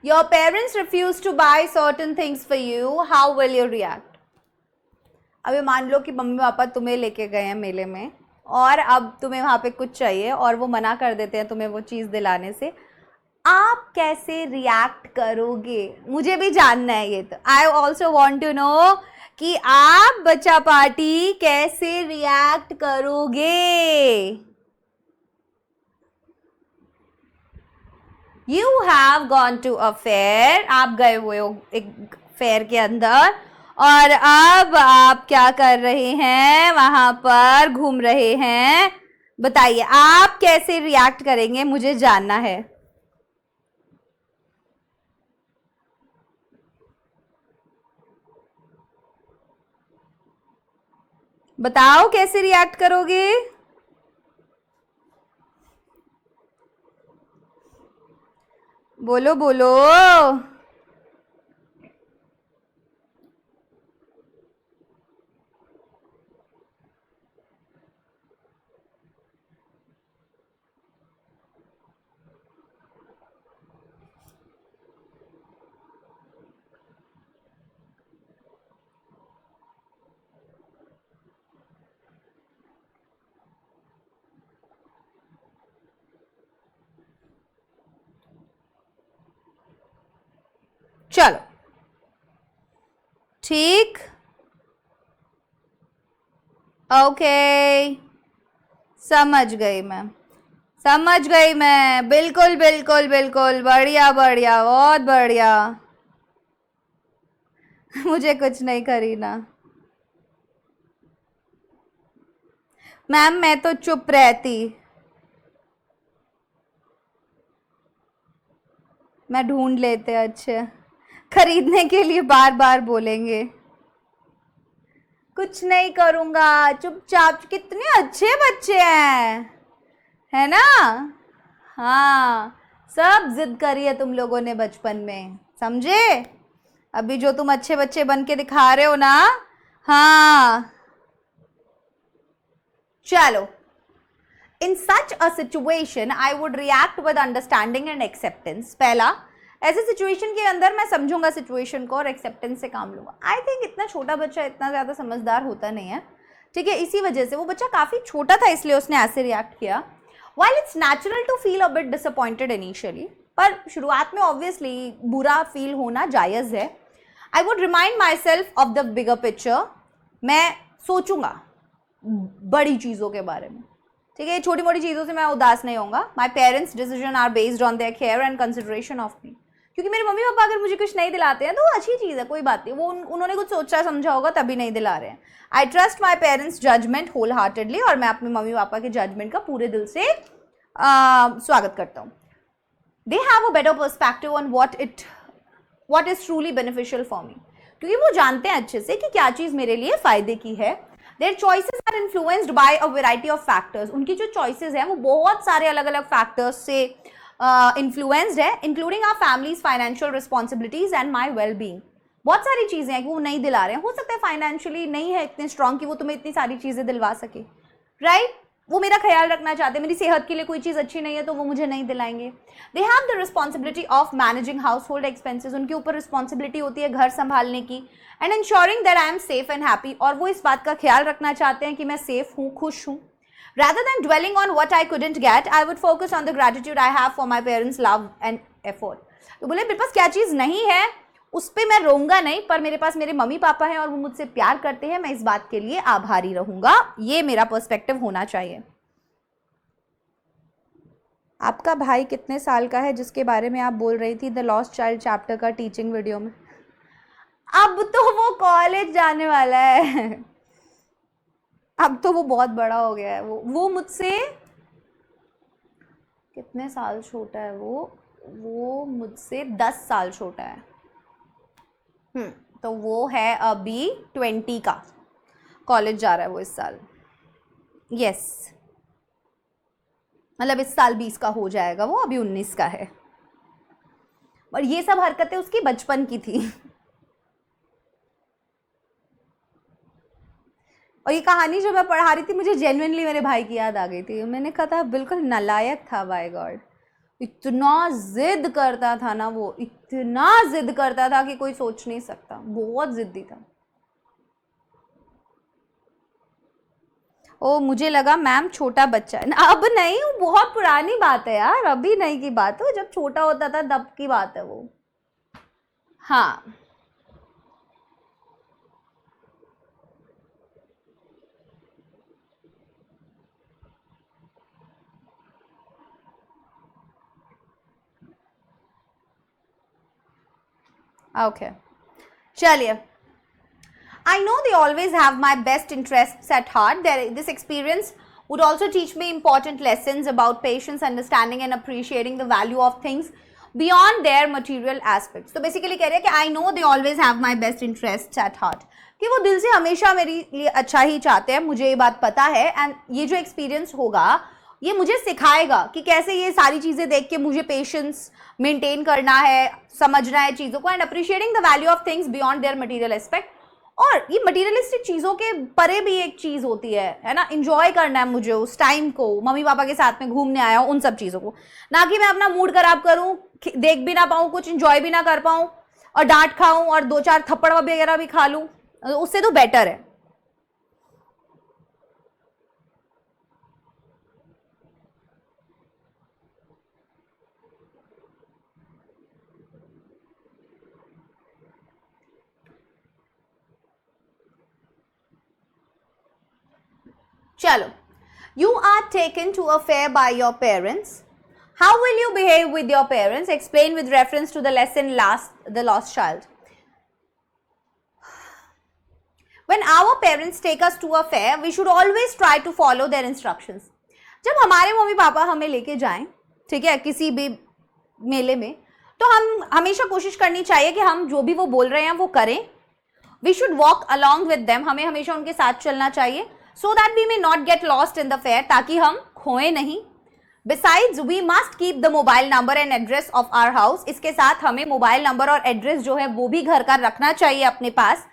Your parents refuse to buy certain things for you. How will you react? अभी मान लो कि मम्मी पापा तुम्हें लेके गए हैं मेले में और अब तुम्हें वहाँ पे कुछ चाहिए और वो मना कर देते हैं तुम्हें वो चीज़ दिलाने से. आप कैसे रिएक्ट करोगे? मुझे भी जानना है ये. तो I also want to know कि आप बच्चा पार्टी कैसे रिएक्ट करोगे. You have gone to a fair. आप गए हुए हो एक फेयर के अंदर और अब आप क्या कर रहे हैं? वहां पर घूम रहे हैं. बताइए आप कैसे रिएक्ट करेंगे, मुझे जानना है. बताओ कैसे रिएक्ट करोगे? बोलो बोलो. चलो ठीक, ओके, समझ गई मैं, समझ गई मैं. बिल्कुल बिल्कुल बिल्कुल, बढ़िया बढ़िया, बहुत बढ़िया. मुझे कुछ नहीं करीना मैम, मैं तो चुप रहती. मैं ढूंढ लेते अच्छे खरीदने के लिए, बार बार बोलेंगे. कुछ नहीं करूंगा, चुपचाप. कितने अच्छे बच्चे हैं, है ना? हाँ, सब जिद करी है तुम लोगों ने बचपन में, समझे? अभी जो तुम अच्छे बच्चे बन के दिखा रहे हो ना. हाँ चलो. In such a situation, I would react with understanding and acceptance. पहला, ऐसे सिचुएशन के अंदर मैं समझूंगा सिचुएशन को और एक्सेप्टेंस से काम लूंगा. आई थिंक इतना छोटा बच्चा इतना ज़्यादा समझदार होता नहीं है, ठीक है. इसी वजह से वो बच्चा काफ़ी छोटा था इसलिए उसने ऐसे रिएक्ट किया. While it's natural to feel a bit disappointed initially, पर शुरुआत में ऑब्वियसली बुरा फील होना जायज़ है. I would remind myself of the bigger picture. मैं सोचूंगा बड़ी चीज़ों के बारे में, ठीक है, छोटी मोटी चीज़ों से मैं उदास नहीं होऊंगा. My parents decision are based on their care and consideration of me. क्योंकि मेरे मम्मी पापा अगर मुझे कुछ नहीं दिलाते हैं तो वो अच्छी चीज़ है, कोई बात नहीं, वो उन्होंने कुछ सोचा समझा होगा तभी नहीं दिला रहे हैं. I trust my parents judgement wholeheartedly, और मैं अपने मम्मी पापा के जजमेंट का पूरे दिल से स्वागत करता हूँ. They have a better perspective on what is truly beneficial for me, क्योंकि वो जानते हैं अच्छे से कि क्या चीज़ मेरे लिए फ़ायदे की है. Their choices are influenced by a variety of factors. उनकी जो choices हैं वो बहुत सारे अलग अलग factors से influenced है, including our family's financial responsibilities and my well-being. बहुत सारी चीज़ें हैं कि वो नहीं दिला रहे हैं. हो सकता है फाइनेंशियली नहीं है इतने स्ट्रांग कि वो तुम्हें इतनी सारी चीज़ें दिलवा सके, राइट? वो मेरा ख्याल रखना चाहते हैं, मेरी सेहत के लिए कोई चीज़ अच्छी नहीं है तो वो मुझे नहीं दिलाएंगे. They have the responsibility of managing house hold expenses. उनके ऊपर रिस्पॉन्सिबिलिटी होती है घर संभालने की. And ensuring that I am safe and happy, और वो इस बात का ख्याल रखना चाहते हैं कि मैं सेफ हूँ, खुश हूँ. Rather than dwelling on what I couldn't get, I would focus on the gratitude I have for my parents' love and effort. तो बोले मेरे पास क्या चीज़ नहीं है उस पर मैं रोऊंगा नहीं, पर मेरे पास मेरे मम्मी पापा हैं और वो मुझसे प्यार करते हैं, मैं इस बात के लिए आभारी रहूंगा. ये मेरा पर्सपेक्टिव होना चाहिए. आपका भाई कितने साल का है जिसके बारे में आप बोल रही थी द लॉस्ट चाइल्ड चैप्टर का टीचिंग वीडियो में? अब तो वो कॉलेज जाने वाला है. अब तो वो बहुत बड़ा हो गया है. वो मुझसे कितने साल छोटा है? वो मुझसे 10 साल छोटा है. तो वो है अभी 20 का, कॉलेज जा रहा है वो इस साल. यस, मतलब इस साल 20 का हो जाएगा, वो अभी 19 का है. और ये सब हरकतें उसकी बचपन की थी. और ये कहानी जो मैं पढ़ा रही थी मुझे जेन्युइनली मेरे भाई की याद आ गई थी. मैंने कहा था बिल्कुल नालायक था, बाय गॉड. इतना जिद करता था ना वो, इतना जिद करता था कि कोई सोच नहीं सकता. बहुत जिद्दी था. ओ मुझे लगा मैम छोटा बच्चा है. अब नहीं, वो बहुत पुरानी बात है यार, अभी नहीं की बात है, जब छोटा होता था तब की बात है वो. हाँ, ओके, चलिए. I know they always have my best interests at heart. This experience would also teach me important lessons about patience, understanding and appreciating the value of things beyond their material aspects. तो basically कह रहे हैं कि I know they always have my best interests at heart. कि वो दिल से हमेशा मेरे लिए अच्छा ही चाहते हैं, मुझे ये बात पता है. एंड ये जो एक्सपीरियंस होगा ये मुझे सिखाएगा कि कैसे ये सारी चीज़ें देख के मुझे पेशेंस मेंटेन करना है, समझना है चीज़ों को. And appreciating the value of things beyond their material aspect. और ये मटीरियलिस्टिक चीज़ों के परे भी एक चीज़ होती है ना. इंजॉय करना है मुझे उस टाइम को, मम्मी पापा के साथ में घूमने आया हूँ, उन सब चीज़ों को. ना कि मैं अपना मूड खराब करूँ, देख भी ना पाऊँ कुछ, इंजॉय भी ना कर पाऊँ और डांट खाऊँ और 2-4 थप्पड़ वगैरह भी खा लूँ. उससे तो बेटर है. चलो, you are taken to a fair by your parents. How will you behave with your parents? Explain with reference to the lesson the lost child. When our parents take us to a fair, we should always try to follow their instructions. जब हमारे mummy पापा हमें लेके जाएं, ठीक है, किसी भी मेले में, तो हम हमेशा कोशिश करनी चाहिए कि हम जो भी वो बोल रहे हैं वो करें. We should walk along with them. हमें हमेशा उनके साथ चलना चाहिए. So that we may not get lost in the fair, ताकि हम खोए नहीं. Besides, we must keep the mobile number and address of our house. इसके साथ हमें मोबाइल नंबर और एड्रेस जो है वो भी घर का रखना चाहिए अपने पास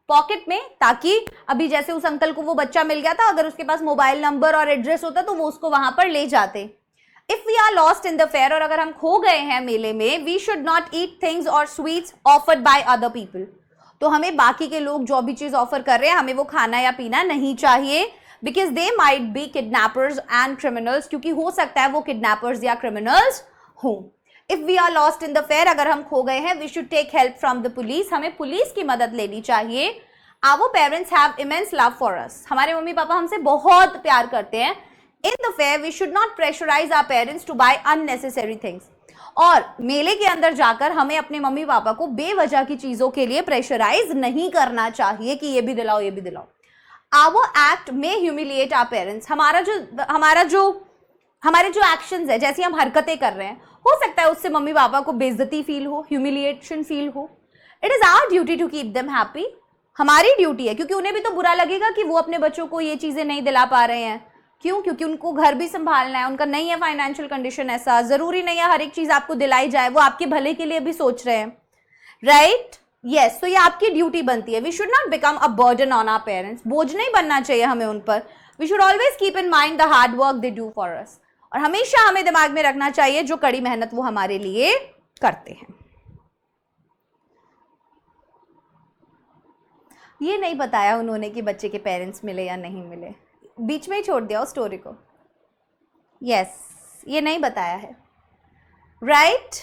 पॉकेट में, ताकि अभी जैसे उस अंकल को वो बच्चा मिल गया था, अगर उसके पास मोबाइल नंबर और एड्रेस होता तो वो उसको वहां पर ले जाते. If we are lost in the fair, और अगर हम खो गए हैं मेले में, we should not eat things or sweets offered by other people. तो हमें बाकी के लोग जो भी चीज़ ऑफर कर रहे हैं हमें वो खाना या पीना नहीं चाहिए. Because they might be kidnappers and criminals, क्योंकि हो सकता है वो किडनैपर्स या क्रिमिनल्स हों. If we are lost in the fair, अगर हम खो गए हैं, we should take help from the police. हमें पुलिस की मदद लेनी चाहिए. Our parents have immense love for us. हमारे मम्मी पापा हमसे बहुत प्यार करते हैं. In the fair we should not pressurise our parents to bye unnecessary things. और मेले के अंदर जाकर हमें अपने मम्मी पापा को बेवजह की चीजों के लिए प्रेशराइज नहीं करना चाहिए कि ये भी दिलाओ ये भी दिलाओ। आवर एक्ट में ह्यूमिलिएट आवर पेरेंट्स। हमारे जो एक्शंस है, जैसी हम हरकतें कर रहे हैं, हो सकता है उससे मम्मी पापा को बेइज्जती फील हो, ह्यूमिलिएशन फील हो। It is our duty to keep them happy. हमारी ड्यूटी है, क्योंकि उन्हें भी तो बुरा लगेगा कि वो अपने बच्चों को ये चीजें नहीं दिला पा रहे हैं। क्यों? क्योंकि उनको घर भी संभालना है, उनका नहीं है फाइनेंशियल कंडीशन ऐसा, जरूरी नहीं है हर एक चीज आपको दिलाई जाए, वो आपके भले के लिए भी सोच रहे हैं, राइट? यस, तो ये आपकी ड्यूटी बनती है। We should not become a burden on our parents. बोझ नहीं बनना चाहिए हमें उन पर। We should always keep in mind the hard work they do for us. और हमेशा हमें दिमाग में रखना चाहिए जो कड़ी मेहनत वो हमारे लिए करते हैं। ये नहीं बताया उन्होंने कि बच्चे के पेरेंट्स मिले या नहीं मिले, बीच में ही छोड़ दिया उस स्टोरी को। यस, ये नहीं बताया है, राइट?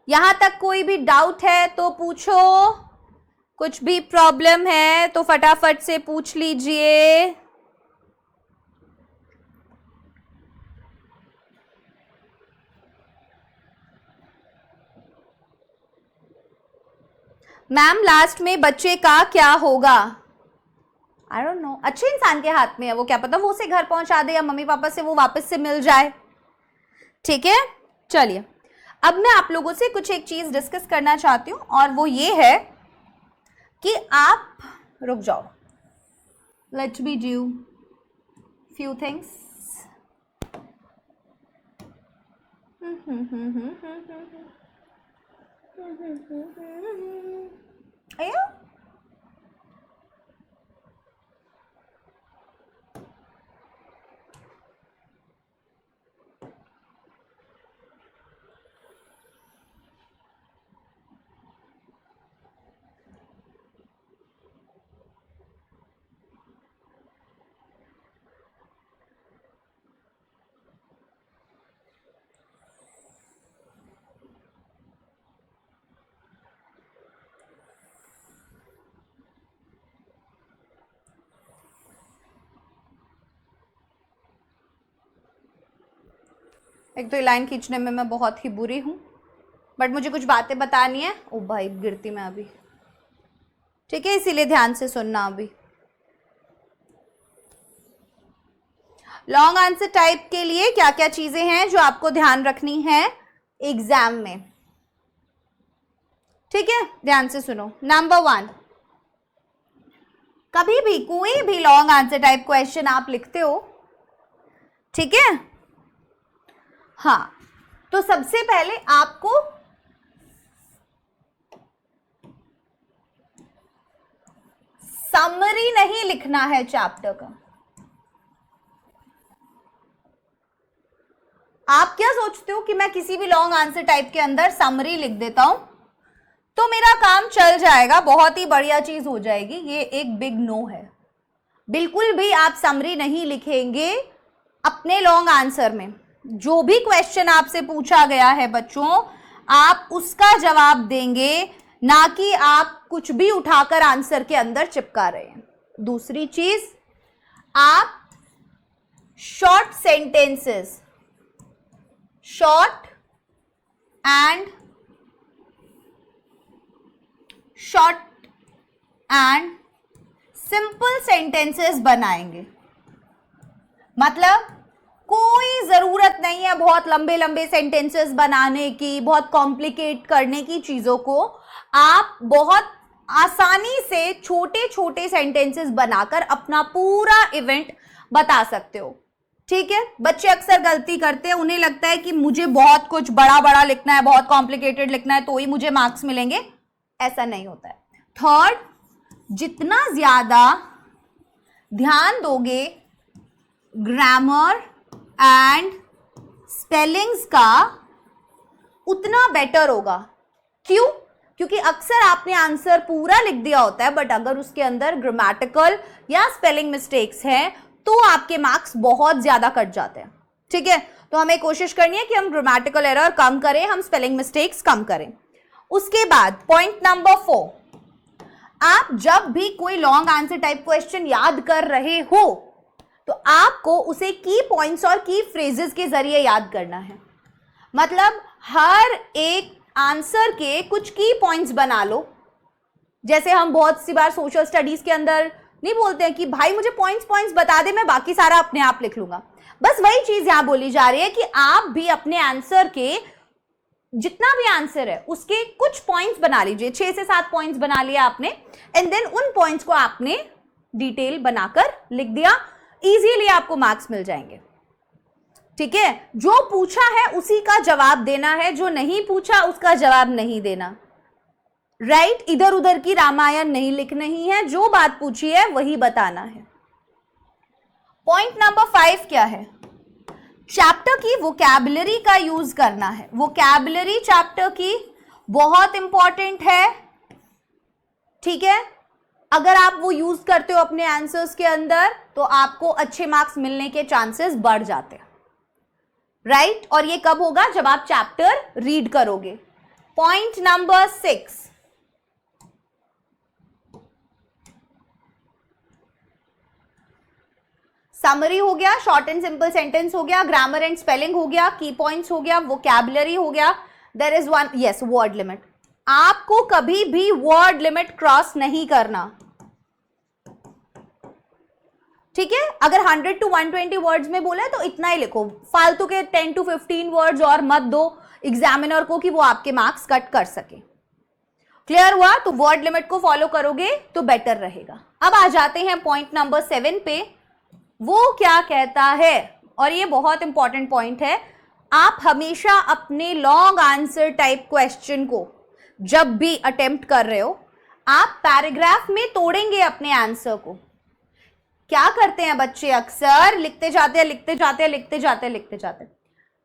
यहां तक कोई भी डाउट है तो पूछो, कुछ भी प्रॉब्लम है तो फटाफट से पूछ लीजिए। मैम लास्ट में बच्चे का क्या होगा? आई डोंट नो, अच्छे इंसान के हाथ में है, वो क्या पता वो उसे घर पहुंचा दे या मम्मी पापा से वो वापस से मिल जाए। ठीक है, चलिए अब मैं आप लोगों से कुछ एक चीज डिस्कस करना चाहती हूँ, और वो ये है कि आप रुक जाओ, let me do few things. अया एक तो ये लाइन खींचने में मैं बहुत ही बुरी हूँ, बट मुझे कुछ बातें बतानी है। ओ भाई गिरती मैं अभी, ठीक है, इसीलिए ध्यान से सुनना। अभी लॉन्ग आंसर टाइप के लिए क्या क्या चीजें हैं जो आपको ध्यान रखनी है एग्जाम में, ठीक है? ध्यान से सुनो। नंबर 1, कभी भी कोई भी लॉन्ग आंसर टाइप क्वेश्चन आप लिखते हो, ठीक है? हाँ, तो सबसे पहले आपको समरी नहीं लिखना है चैप्टर का। आप क्या सोचते हो कि मैं किसी भी लॉन्ग आंसर टाइप के अंदर समरी लिख देता हूं तो मेरा काम चल जाएगा, बहुत ही बढ़िया चीज हो जाएगी? ये एक बिग नो है। बिल्कुल भी आप समरी नहीं लिखेंगे अपने लॉन्ग आंसर में। जो भी क्वेश्चन आपसे पूछा गया है बच्चों, आप उसका जवाब देंगे, ना कि आप कुछ भी उठाकर आंसर के अंदर चिपका रहे हैं। दूसरी चीज, आप short sentences, short and simple sentences बनाएंगे। मतलब कोई जरूरत नहीं है बहुत लंबे लंबे सेंटेंसेस बनाने की, बहुत कॉम्प्लिकेट करने की चीजों को। आप बहुत आसानी से छोटे छोटे सेंटेंसेस बनाकर अपना पूरा इवेंट बता सकते हो, ठीक है? बच्चे अक्सर गलती करते हैं, उन्हें लगता है कि मुझे बहुत कुछ बड़ा बड़ा लिखना है, बहुत कॉम्प्लिकेटेड लिखना है तो ही मुझे मार्क्स मिलेंगे। ऐसा नहीं होता है। थर्ड, जितना ज्यादा ध्यान दोगे ग्रामर एंड स्पेलिंग्स का, उतना बेटर होगा। क्यों? क्योंकि अक्सर आपने आंसर पूरा लिख दिया होता है, बट अगर उसके अंदर ग्रामेटिकल या स्पेलिंग मिस्टेक्स हैं तो आपके मार्क्स बहुत ज्यादा कट जाते हैं, ठीक है? तो हमें कोशिश करनी है कि हम ग्रामेटिकल एरर कम करें, हम स्पेलिंग मिस्टेक्स कम करें। उसके बाद पॉइंट नंबर 4, आप जब भी कोई लॉन्ग आंसर टाइप क्वेश्चन याद कर रहे हो तो आपको उसे की पॉइंट्स और की फ्रेजेस के जरिए याद करना है। मतलब हर एक आंसर के कुछ की पॉइंट्स बना लो। जैसे हम बहुत सी बार सोशल स्टडीज के अंदर नहीं बोलते हैं कि भाई मुझे पॉइंट्स बता दे, मैं बाकी सारा अपने आप लिख लूंगा। बस वही चीज यहां बोली जा रही है कि आप भी अपने आंसर के जितना भी आंसर है उसके कुछ पॉइंट्स बना लीजिए। 6 से 7 पॉइंट्स बना लिया आपने एंड देन उन पॉइंट्स को आपने डिटेल बनाकर लिख दिया। इजीली आपको मार्क्स मिल जाएंगे। ठीक है, जो पूछा है उसी का जवाब देना है, जो नहीं पूछा उसका जवाब नहीं देना। राइट, इधर उधर की रामायण नहीं लिखनी है, जो बात पूछी है वही बताना है। पॉइंट नंबर 5 क्या है? चैप्टर की वोकैबुलरी का यूज करना है। वोकैबुलरी चैप्टर की बहुत इंपॉर्टेंट है। ठीक है, अगर आप वो यूज करते हो अपने आंसर्स के अंदर तो आपको अच्छे मार्क्स मिलने के चांसेस बढ़ जाते हैं। राइट, और ये कब होगा? जब आप चैप्टर रीड करोगे। पॉइंट नंबर 6, समरी हो गया, शॉर्ट एंड सिंपल सेंटेंस हो गया, ग्रामर एंड स्पेलिंग हो गया, की पॉइंट्स हो गया, वोकैबुलरी हो गया। There is one, yes, word limit. आपको कभी भी वर्ड लिमिट क्रॉस नहीं करना। ठीक है, अगर 100 to 120 वर्ड्स में बोला है तो इतना ही लिखो, फालतू के 10 to 15 वर्ड्स और मत दो एग्जामिनर को कि वो आपके मार्क्स कट कर सके। क्लियर हुआ? तो वर्ड लिमिट को फॉलो करोगे तो बेटर रहेगा। अब आ जाते हैं पॉइंट नंबर 7 पे। वो क्या कहता है, और ये बहुत इंपॉर्टेंट पॉइंट है, आप हमेशा अपने लॉन्ग आंसर टाइप क्वेश्चन को जब भी अटेम्प्ट कर रहे हो आप पैराग्राफ में तोड़ेंगे अपने आंसर को। क्या करते हैं बच्चे? अक्सर लिखते जाते हैं।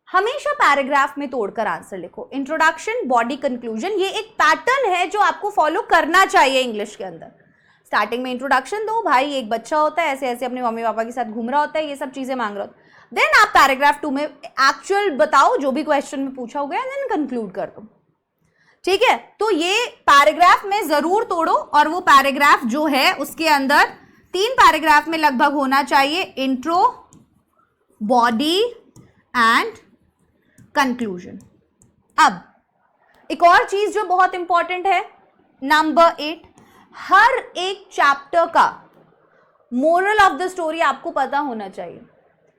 हमेशा पैराग्राफ में तोड़कर आंसर लिखो। इंट्रोडक्शन, बॉडी, कंक्लूजन, ये एक पैटर्न है जो आपको फॉलो करना चाहिए इंग्लिश के अंदर। स्टार्टिंग में इंट्रोडक्शन दो, भाई एक बच्चा होता है ऐसे ऐसे अपने मम्मी पापा के साथ घूम रहा होता है, ये सब चीजें मांग रहा होता है। देन आप पैराग्राफ 2 में एक्चुअल बताओ जो भी क्वेश्चन में पूछा होगा, देन कंक्लूड कर दो। ठीक है, तो ये पैराग्राफ में जरूर तोड़ो, और वो पैराग्राफ जो है उसके अंदर 3 पैराग्राफ में लगभग होना चाहिए, इंट्रो, बॉडी एंड कंक्लूजन। अब एक और चीज जो बहुत इंपॉर्टेंट है, नंबर 8, हर एक चैप्टर का मोरल ऑफ द स्टोरी आपको पता होना चाहिए।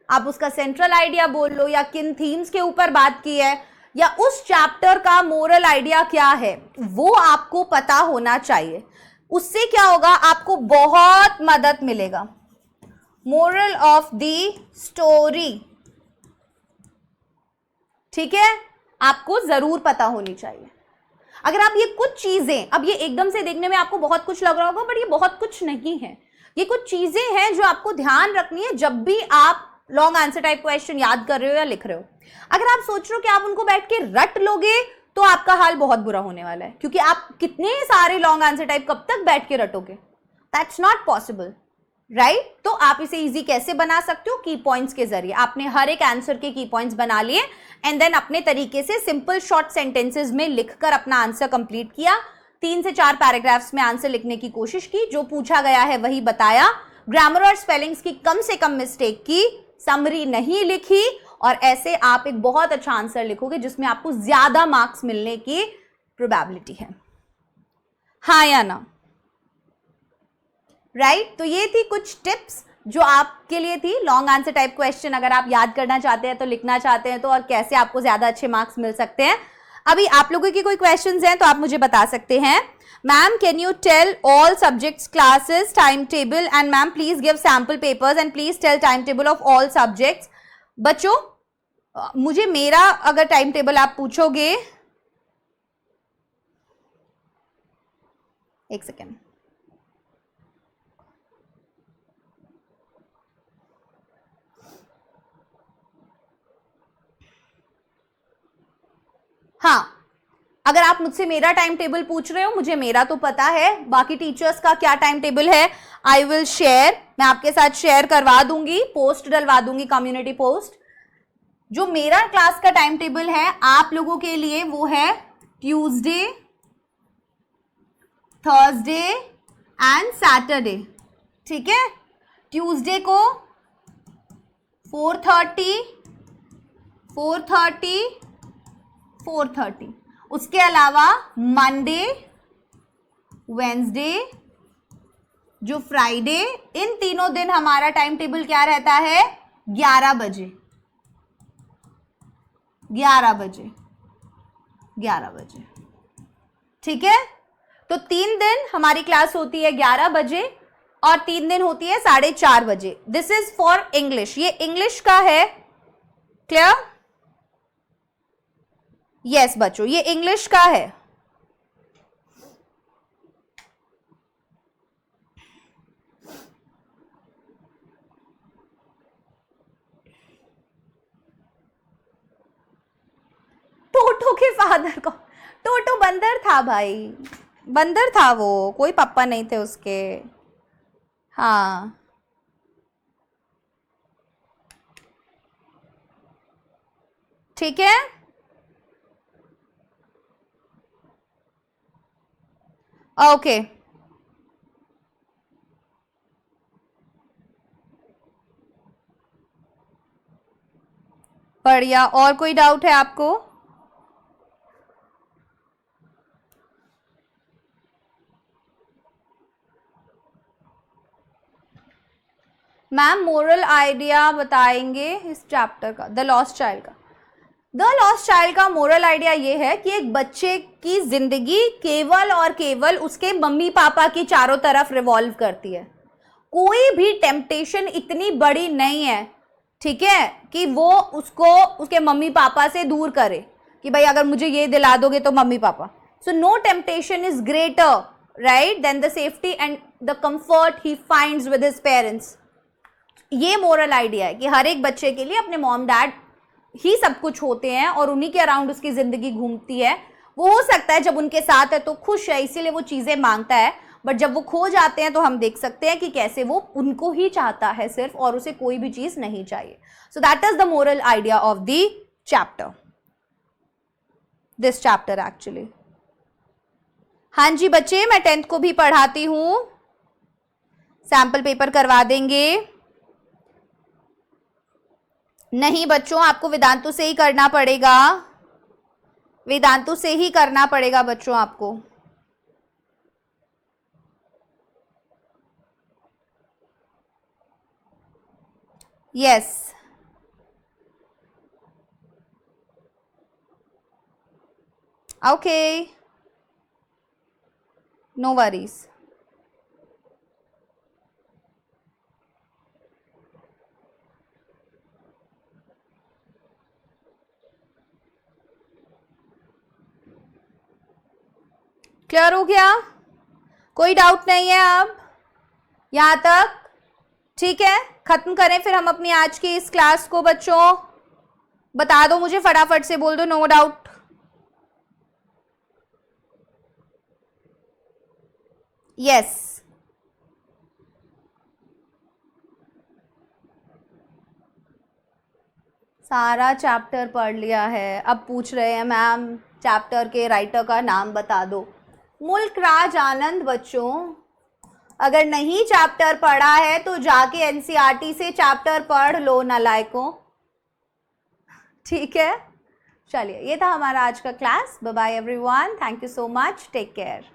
आप उसका सेंट्रल आइडिया बोल लो, या किन थीम्स के ऊपर बात की है, या उस चैप्टर का मोरल आइडिया क्या है, वो आपको पता होना चाहिए। उससे क्या होगा? आपको बहुत मदद मिलेगा। मोरल ऑफ द स्टोरी, ठीक है, आपको जरूर पता होनी चाहिए। अगर आप ये कुछ चीजें, अब ये एकदम से देखने में आपको बहुत कुछ लग रहा होगा, बट ये बहुत कुछ नहीं है। ये कुछ चीजें हैं जो आपको ध्यान रखनी है जब भी आप लॉन्ग आंसर टाइप क्वेश्चन याद कर रहे हो या लिख रहे हो। अगर आप सोच रहे हो कि आप उनको बैठ के रट लोगे तो आपका हाल बहुत बुरा होने वाला है, क्योंकि आप कितने सारे लॉन्ग आंसर टाइप कब तक बैठ के रटोगे? That's not possible, right? तो आप इसे इजी कैसे बना सकते हो? की पॉइंट्स के जरिए। आपने हर एक आंसर के की पॉइंट्स बना लिए एंड देन अपने तरीके से सिंपल शॉर्ट सेंटेंसेस में लिखकर अपना आंसर कंप्लीट किया। 3 से 4 पैराग्राफ्स में आंसर लिखने की कोशिश की, जो पूछा गया है वही बताया, ग्रामर और स्पेलिंग्स की कम से कम मिस्टेक की, समरी नहीं लिखी, और ऐसे आप एक बहुत अच्छा आंसर लिखोगे जिसमें आपको ज्यादा मार्क्स मिलने की प्रोबेबिलिटी है। हाँ या ना? राइट, तो ये थी कुछ टिप्स जो आपके लिए थी। लॉन्ग आंसर टाइप क्वेश्चन अगर आप याद करना चाहते हैं तो, लिखना चाहते हैं तो, और कैसे आपको ज्यादा अच्छे मार्क्स मिल सकते हैं। अभी आप लोगों की कोई क्वेश्चंस हैं तो आप मुझे बता सकते हैं। Ma'am can you tell all subjects classes time table, and ma'am please give sample papers and please tell time table of all subjects. बच्चों, मुझे मेरा अगर टाइम टेबल आप पूछोगे, एक सेकेंड, हाँ, अगर आप मुझसे मेरा टाइम टेबल पूछ रहे हो, मुझे मेरा तो पता है, बाकी टीचर्स का क्या टाइम टेबल है आई विल शेयर, मैं आपके साथ शेयर करवा दूंगी, पोस्ट डलवा दूंगी, कम्युनिटी पोस्ट। जो मेरा क्लास का टाइम टेबल है आप लोगों के लिए वो है ट्यूसडे, थर्सडे, एंड सैटरडे, ठीक है। ट्यूसडे को 4:30, 4:30, 4:30। उसके अलावा मंडे, वेंसडे, जो फ्राइडे, इन तीनों दिन हमारा टाइम टेबल क्या रहता है? 11 बजे, 11 बजे, 11 बजे, ठीक है। तो 3 दिन हमारी क्लास होती है 11 बजे और 3 दिन होती है 4:30 बजे। दिस इज फॉर इंग्लिश, ये इंग्लिश का है। क्लियर? यस बच्चों, ये इंग्लिश का है। टोटो के फादर को, टोटो बंदर था भाई, बंदर था वो, कोई पापा नहीं थे उसके। हाँ ठीक है। ओके बढ़िया। और कोई डाउट है आपको? मैम मोरल आइडिया बताएंगे इस चैप्टर का, द लॉस्ट चाइल्ड का। द लॉस्ट चाइल्ड का मोरल आइडिया ये है कि एक बच्चे की जिंदगी केवल और केवल उसके मम्मी पापा की चारों तरफ रिवॉल्व करती है। कोई भी टेम्पटेशन इतनी बड़ी नहीं है, ठीक है, कि वो उसको उसके मम्मी पापा से दूर करे कि भाई अगर मुझे ये दिला दोगे तो mummy papa. So no temptation is greater right than the safety and the comfort he finds with his parents. ये मोरल आइडिया है कि हर एक बच्चे के लिए अपने मॉम डैड ही सब कुछ होते हैं और उन्हीं के अराउंड उसकी जिंदगी घूमती है। वो हो सकता है जब उनके साथ है तो खुश है, इसीलिए वो चीजें मांगता है, बट जब वो खो जाते हैं तो हम देख सकते हैं कि कैसे वो उनको ही चाहता है सिर्फ, और उसे कोई भी चीज नहीं चाहिए। So that is the moral idea of the chapter, this chapter actually. हाँ जी बच्चे, मैं 10th को भी पढ़ाती हूँ, सैंपल पेपर करवा देंगे। नहीं बच्चों, आपको वेदांतु से ही करना पड़ेगा, वेदांतु से ही करना पड़ेगा बच्चों आपको। Yes okay, no worries. Clear हो गया? कोई डाउट नहीं है अब यहां तक? ठीक है, खत्म करें फिर हम अपनी आज की इस क्लास को। बच्चों बता दो मुझे, फटाफट से बोल दो नो डाउट। यस सारा चैप्टर पढ़ लिया है। अब पूछ रहे हैं मैम चैप्टर के राइटर का नाम बता दो। मुल्क राज आनंद। बच्चों अगर नहीं चैप्टर पढ़ा है तो जाके एनसीईआरटी से चैप्टर पढ़ लो नालायकों, ठीक है। चलिए, ये था हमारा आज का class. Bye bye everyone, thank you so much, take care.